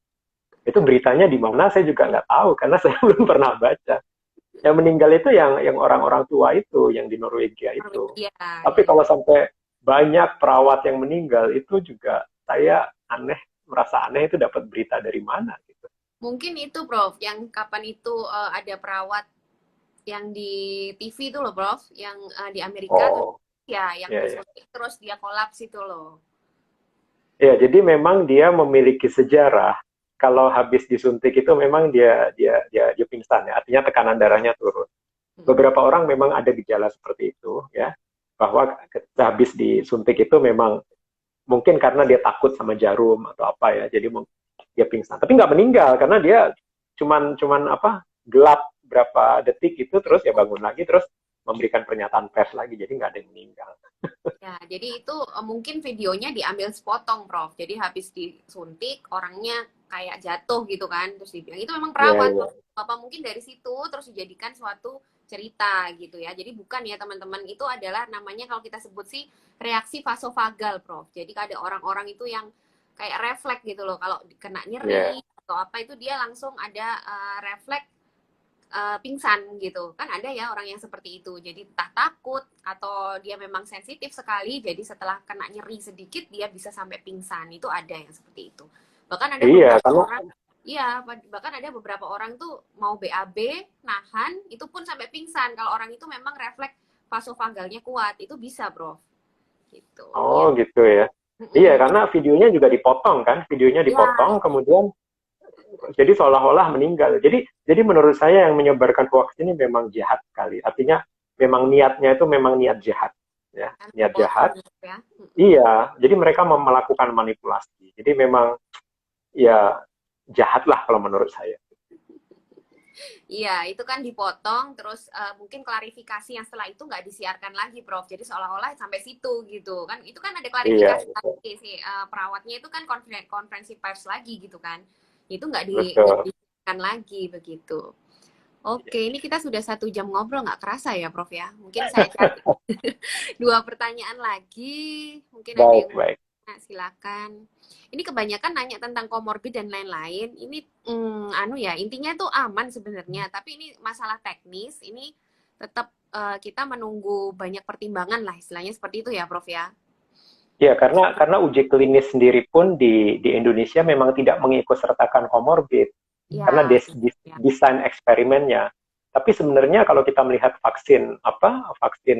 Itu beritanya di mana saya juga nggak tahu karena saya belum pernah baca. Yang meninggal itu yang orang-orang tua itu, yang di Norwegia itu. Norwegia, Tapi ya. kalau sampai banyak perawat yang meninggal itu juga saya merasa aneh itu dapat berita dari mana gitu. Mungkin itu, Prof, yang kapan itu ada perawat yang di TV itu loh, Prof, yang di Amerika tuh Oh, ya, yang ya ya. disuntik terus dia kolaps itu loh. Ya, jadi memang dia memiliki sejarah. Kalau habis disuntik itu memang dia pingsan ya, artinya tekanan darahnya turun. Mm-mm. Beberapa orang memang ada gejala seperti itu ya, bahwa habis disuntik itu memang mungkin karena dia takut sama jarum atau apa ya, jadi dia pingsan. Tapi nggak meninggal karena dia cuman apa gelap berapa detik itu terus ya bangun lagi terus memberikan pernyataan pers lagi, jadi nggak ada yang meninggal. Ya, jadi itu mungkin videonya diambil sepotong, Prof. Jadi habis disuntik, orangnya kayak jatuh gitu kan, terus dibilang itu memang Ya, perawat. ya. Bapak mungkin dari situ terus dijadikan suatu cerita gitu ya. Jadi bukan ya teman-teman, itu adalah namanya kalau kita sebut sih reaksi vasovagal, Prof. Jadi ada orang-orang itu yang kayak refleks gitu loh. Kalau kena Ya. nyeri atau apa itu dia langsung ada refleks pingsan gitu kan, ada ya orang yang seperti itu, jadi entah takut atau dia memang sensitif sekali, jadi setelah kena nyeri sedikit dia bisa sampai pingsan, itu ada yang seperti itu. Bahkan ada Iya, beberapa karena orang, iya, bahkan ada beberapa orang tuh mau BAB nahan itu pun sampai pingsan kalau orang itu memang refleks vasovagalnya kuat, itu bisa, Bro, gitu ya. oh gitu ya. Iya, karena videonya juga dipotong kan, videonya Ya, dipotong kemudian jadi seolah-olah meninggal. Jadi menurut saya yang menyebarkan hoax ini memang jahat sekali. Artinya memang niatnya itu memang niat jahat, ya, karena niat bohong jahat. gitu ya. Iya, jadi mereka melakukan manipulasi. Jadi memang ya jahat lah kalau menurut saya. Iya, itu kan dipotong, terus mungkin klarifikasi yang setelah itu nggak disiarkan lagi, Prof. Jadi seolah-olah sampai situ gitu kan. Itu kan ada Iya, klarifikasi betul. lagi sih, perawatnya itu kan konferensi pers lagi gitu kan. Itu nggak Betul. disiarkan lagi begitu. Oke, ini kita sudah 1 jam ngobrol, nggak kerasa ya, Prof ya. Mungkin saya cari 2 pertanyaan lagi. Mungkin ada yang Baik, mau baik. tanya, silakan. Ini kebanyakan nanya tentang komorbid dan lain-lain. Ini anu ya, intinya tuh aman sebenarnya, tapi ini masalah teknis. Ini tetap kita menunggu banyak pertimbangan lah, istilahnya seperti itu ya, Prof ya. Ya, karena uji klinis sendiri pun di Indonesia memang tidak mengikutsertakan komorbid karena Ya, ya. desain eksperimennya. Tapi sebenarnya kalau kita melihat vaksin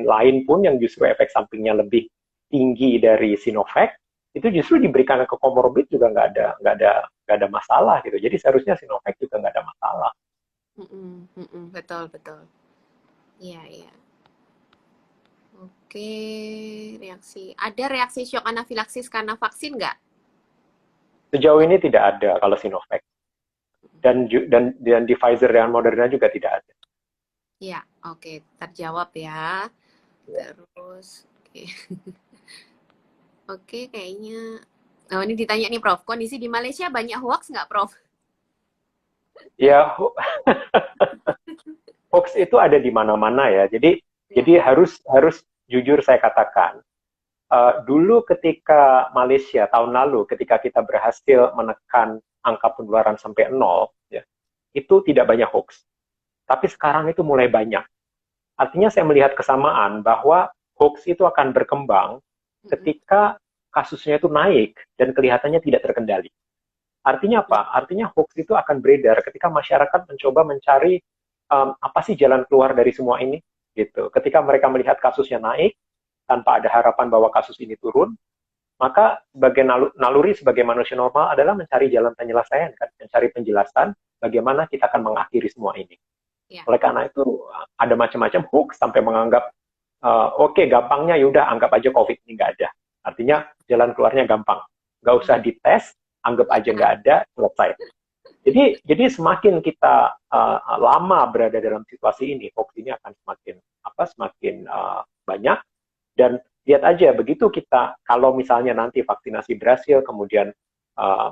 lain pun yang justru efek sampingnya lebih tinggi dari Sinovac, itu justru diberikan ke komorbid juga nggak ada masalah gitu. Jadi seharusnya Sinovac juga nggak ada masalah. Betul, betul. Iya, iya. Oke, reaksi. Ada reaksi shock anafilaksis karena vaksin nggak? Sejauh ini tidak ada kalau Sinovac, dan di Pfizer dan Moderna juga tidak ada. Iya, oke, terjawab ya. Ya, Terus, oke. Oke, kayaknya. Oh, ini ditanya nih, Prof. Kondisi di Malaysia banyak hoax nggak, Prof? ya hoax itu ada di mana-mana ya. Jadi Ya. harus jujur saya katakan, dulu ketika Malaysia tahun lalu ketika kita berhasil menekan angka penularan sampai 0, ya, itu tidak banyak hoax. Tapi sekarang itu mulai banyak. Artinya saya melihat kesamaan bahwa hoax itu akan berkembang ketika kasusnya itu naik dan kelihatannya tidak terkendali. Artinya apa? Artinya hoax itu akan beredar ketika masyarakat mencoba mencari apa sih jalan keluar dari semua ini, gitu. Ketika mereka melihat kasusnya naik tanpa ada harapan bahwa kasus ini turun, maka sebagai naluri sebagai manusia normal adalah mencari jalan penyelesaian, kan? Mencari penjelasan bagaimana kita akan mengakhiri semua ini. Ya. Oleh karena itu ada macam-macam hoax sampai menganggap oke, gampangnya yaudah anggap aja COVID ini nggak ada. Artinya jalan keluarnya gampang, nggak usah dites, anggap aja nggak ada, selesai. Jadi semakin kita lama berada dalam situasi ini, hoax ini akan semakin banyak. Dan lihat aja begitu kita, kalau misalnya nanti vaksinasi berhasil, kemudian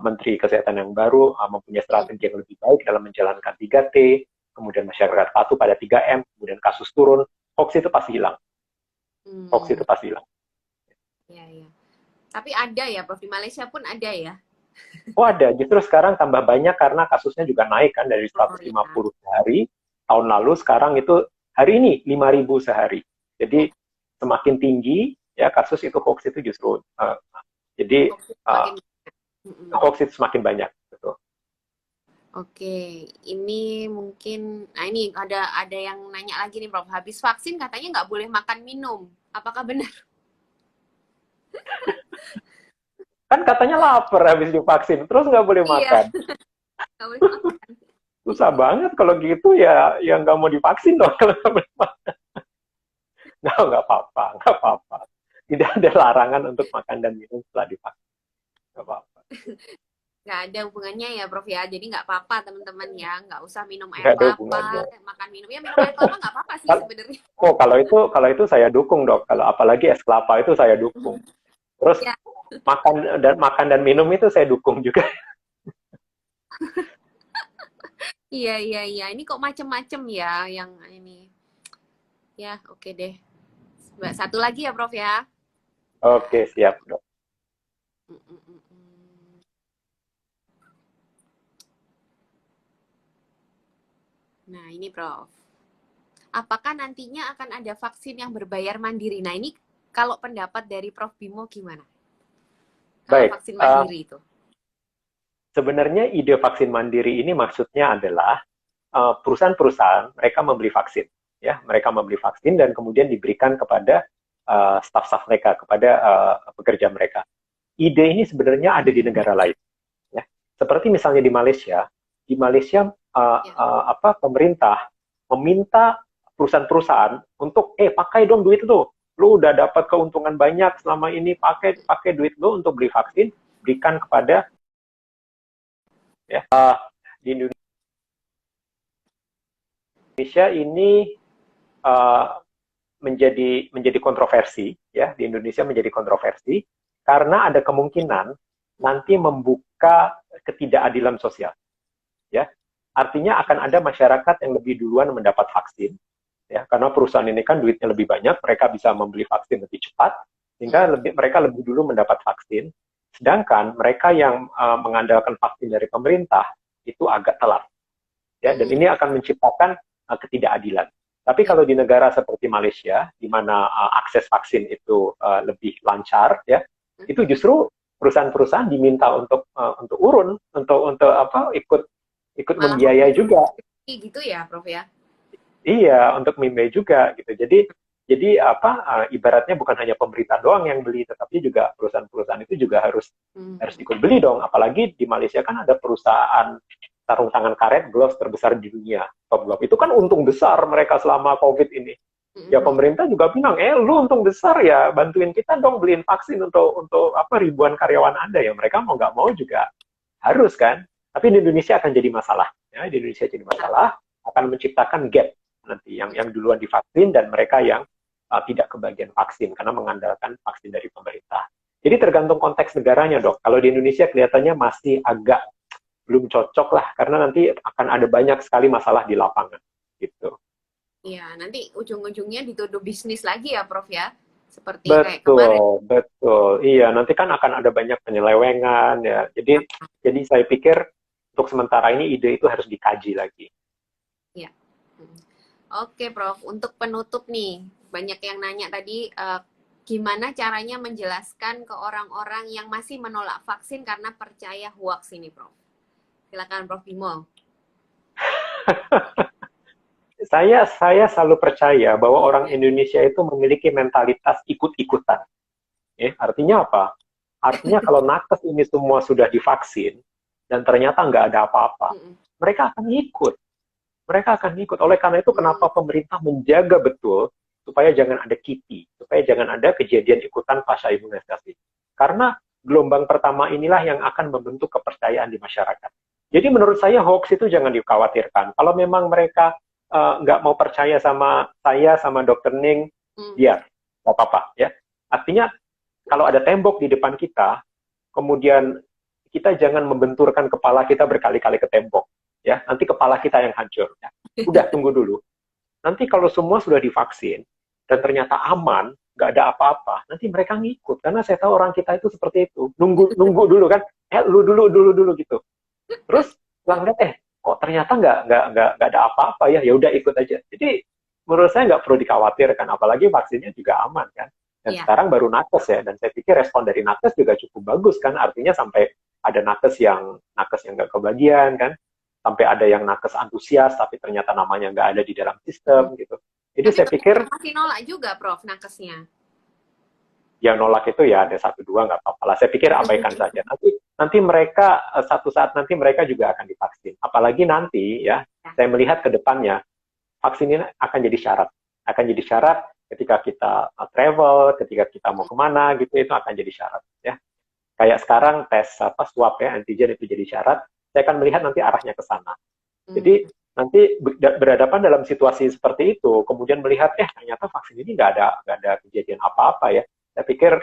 Menteri Kesehatan yang baru mempunyai strategi yang lebih baik dalam menjalankan 3T, kemudian masyarakat patuh pada 3M, kemudian kasus turun, hoax itu pasti hilang. Hoax itu pasti hilang. Ya, ya. Tapi ada ya, Prof. Di Malaysia pun ada ya? Oh ada, justru sekarang tambah banyak karena kasusnya juga naik kan dari 150 sehari tahun lalu, sekarang itu hari ini 5.000 sehari. Jadi semakin tinggi ya kasus itu, hoax itu justru jadi hoax itu semakin banyak. Betul. Oke, ini mungkin, nah ini ada yang nanya lagi nih, Prof. Habis vaksin katanya nggak boleh makan minum, apakah benar? Kan katanya lapar habis divaksin, terus nggak boleh Iya, makan. nggak boleh makan. Susah banget kalau gitu ya, yang nggak mau divaksin dong kalau nggak boleh makan. Nggak apa-apa, nggak apa-apa. Tidak ada larangan untuk makan dan minum setelah divaksin. Nggak apa-apa. Nggak ada hubungannya ya, Prof ya. Jadi nggak apa-apa teman-teman ya, nggak usah minum air Nggak ada kelapa, hubungannya. makan minum ya, minum air kelapa nggak apa-apa sih sebenarnya. Oh, kalau itu saya dukung, Dok. Kalau apalagi es kelapa itu saya dukung. Terus Ya, makan dan minum itu saya dukung juga. iya iya iya. Ini kok macem-macem ya yang ini. Ya, oke deh. Satu lagi ya, Prof ya. Oke, siap, Dok. Mm, mm, mm, mm. Nah, ini Prof. Apakah nantinya akan ada vaksin yang berbayar mandiri? Nah, ini kalau pendapat dari Prof Bimo gimana? Kalau Baik, vaksin mandiri itu. sebenarnya ide vaksin mandiri ini maksudnya adalah perusahaan-perusahaan mereka membeli vaksin, ya, mereka membeli vaksin dan kemudian diberikan kepada staf-staf mereka, kepada pekerja mereka. Ide ini sebenarnya ada di negara lain, ya. Seperti misalnya di Malaysia pemerintah meminta perusahaan-perusahaan untuk pakai dong duit lo udah dapat keuntungan banyak selama ini, pakai duit lo untuk beli vaksin, berikan kepada ya di Indonesia ini menjadi kontroversi, ya, di Indonesia menjadi kontroversi karena ada kemungkinan nanti membuka ketidakadilan sosial, ya. Artinya akan ada masyarakat yang lebih duluan mendapat vaksin, ya, karena perusahaan ini kan duitnya lebih banyak, mereka bisa membeli vaksin lebih cepat, sehingga mereka lebih dulu mendapat vaksin, sedangkan mereka yang mengandalkan vaksin dari pemerintah itu agak telat, ya, dan ini akan menciptakan ketidakadilan. Tapi kalau di negara seperti Malaysia, di mana akses vaksin itu lebih lancar, ya, itu justru perusahaan-perusahaan diminta untuk urun, untuk ikut Malah membiayai juga. gitu ya, Prof ya. Iya, untuk membiayai juga gitu. Jadi Jadi ibaratnya bukan hanya pemerintah doang yang beli, tetapi juga perusahaan-perusahaan itu juga harus ikut beli dong. Apalagi di Malaysia kan ada perusahaan sarung tangan karet gloves terbesar di dunia, Top Glove. Itu kan untung besar mereka selama COVID ini. Ya pemerintah juga bilang, lu untung besar ya, bantuin kita dong beliin vaksin untuk ribuan karyawan Anda ya. Mereka mau nggak mau juga harus kan. Tapi di Indonesia akan jadi masalah. Ya, di Indonesia jadi masalah, akan menciptakan gap nanti yang duluan divaksin dan mereka yang tidak kebagian vaksin karena mengandalkan vaksin dari pemerintah. Jadi tergantung konteks negaranya, Dok. Kalau di Indonesia kelihatannya masih agak belum cocok lah karena nanti akan ada banyak sekali masalah di lapangan gitu. Iya, nanti ujung-ujungnya dituduh bisnis lagi ya, Prof ya. Seperti kayak kemarin. Betul. Iya, nanti kan akan ada banyak penyelewengan ya. Jadi saya pikir untuk sementara ini ide itu harus dikaji lagi. Iya. Oke, Prof. Untuk penutup nih, banyak yang nanya tadi gimana caranya menjelaskan ke orang-orang yang masih menolak vaksin karena percaya hoax ini, Prof. Silakan Prof Bimo. Saya selalu percaya bahwa orang Indonesia itu memiliki mentalitas ikut-ikutan. Artinya apa? Artinya kalau nakes ini semua sudah divaksin dan ternyata nggak ada apa-apa, mereka akan ikut. Mereka akan ikut. Oleh karena itu, kenapa pemerintah menjaga betul supaya jangan ada KIPI, supaya jangan ada kejadian ikutan pasca imunisasi. Karena gelombang pertama inilah yang akan membentuk kepercayaan di masyarakat. Jadi menurut saya hoax itu jangan dikhawatirkan. Kalau memang mereka nggak mau percaya sama saya, sama Dr. Ning, biar, nggak apa-apa. Ya. Artinya, kalau ada tembok di depan kita, kemudian kita jangan membenturkan kepala kita berkali-kali ke tembok. Ya, nanti kepala kita yang hancur. Ya. Udah, tunggu dulu. Nanti kalau semua sudah divaksin, dan ternyata aman, nggak ada apa-apa, nanti mereka ngikut. Karena saya tahu orang kita itu seperti itu. Nunggu dulu kan, lu dulu gitu. Terus, bilang, kok ternyata nggak ada apa-apa ya, ya udah ikut aja. Jadi, menurut saya nggak perlu dikhawatirkan, apalagi vaksinnya juga aman kan. Dan sekarang baru nakes ya, dan saya pikir respon dari nakes juga cukup bagus kan, artinya sampai ada nakes yang nggak kebagian kan, sampai ada yang nakes antusias tapi ternyata namanya nggak ada di dalam sistem gitu. Jadi tapi saya pikir masih nolak juga, Prof, nakesnya. Ya nolak itu ya ada 1-2 nggak apa-apa lah. Saya pikir abaikan saja. Nanti mereka satu saat nanti mereka juga akan divaksin. Apalagi nanti ya, saya melihat ke depannya vaksin ini akan jadi syarat. Akan jadi syarat ketika kita travel, ketika kita mau kemana gitu, itu akan jadi syarat ya. Kayak sekarang tes swab ya, antigen itu jadi syarat. Saya akan melihat nanti arahnya ke sana. Jadi nanti berhadapan dalam situasi seperti itu, kemudian melihat ternyata vaksin ini nggak ada kejadian apa-apa ya. Saya pikir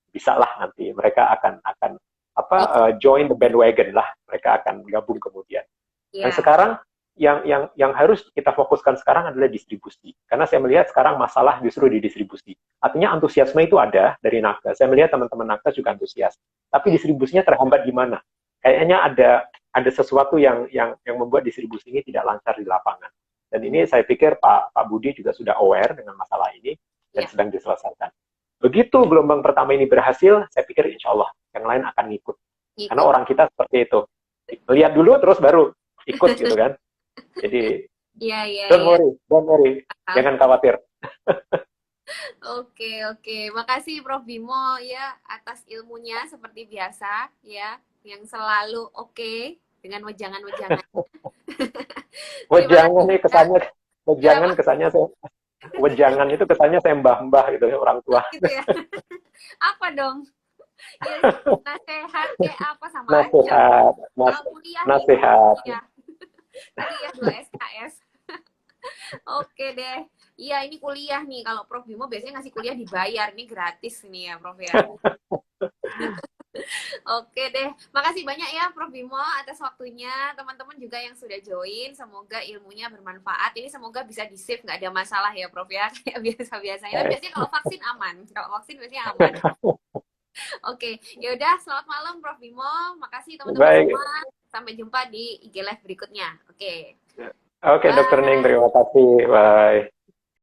bisa lah nanti mereka akan join the bandwagon lah, mereka akan gabung kemudian. Dan sekarang yang harus kita fokuskan sekarang adalah distribusi, karena saya melihat sekarang masalah justru di distribusi. Artinya antusiasme itu ada dari nakes. Saya melihat teman-teman nakes juga antusias, tapi distribusinya terhambat di mana? Kayaknya ada sesuatu yang membuat distribusi ini tidak lancar di lapangan. Dan ini saya pikir Pak Budi juga sudah aware dengan masalah ini dan sedang diselesaikan. Begitu gelombang pertama ini berhasil, saya pikir insya Allah yang lain akan ngikut. Karena orang kita seperti itu. Lihat dulu terus baru ikut gitu kan. Jadi don't worry. Jangan khawatir. Oke. Makasih Prof Bimo ya atas ilmunya seperti biasa ya, yang selalu dengan wejangan-wejangan. Wejangan nih kesannya saya wejangan itu kesannya saya mbah-mbah gitu ya, orang tua. Gitu ya. Apa dong? Ya, nasihat kayak apa sama aja. Nasihat. Kuliah 2 SKS. Oke deh. Iya, ini kuliah nih. Kalau Prof Bimo biasanya ngasih kuliah dibayar. Ini gratis nih ya, Prof ya. Oke deh. Makasih banyak ya Prof Bimo atas waktunya. Teman-teman juga yang sudah join. Semoga ilmunya bermanfaat. Ini semoga bisa di-save. Nggak ada masalah ya Prof ya. Kayak biasa-biasanya. Biasanya kalau vaksin aman. Kalau vaksin biasanya aman. Oke. Yaudah. Selamat malam Prof Bimo. Makasih teman-teman semua. Sampai jumpa di IG Live berikutnya. Oke. Oke, Dr. Ning. Terima kasih. Bye.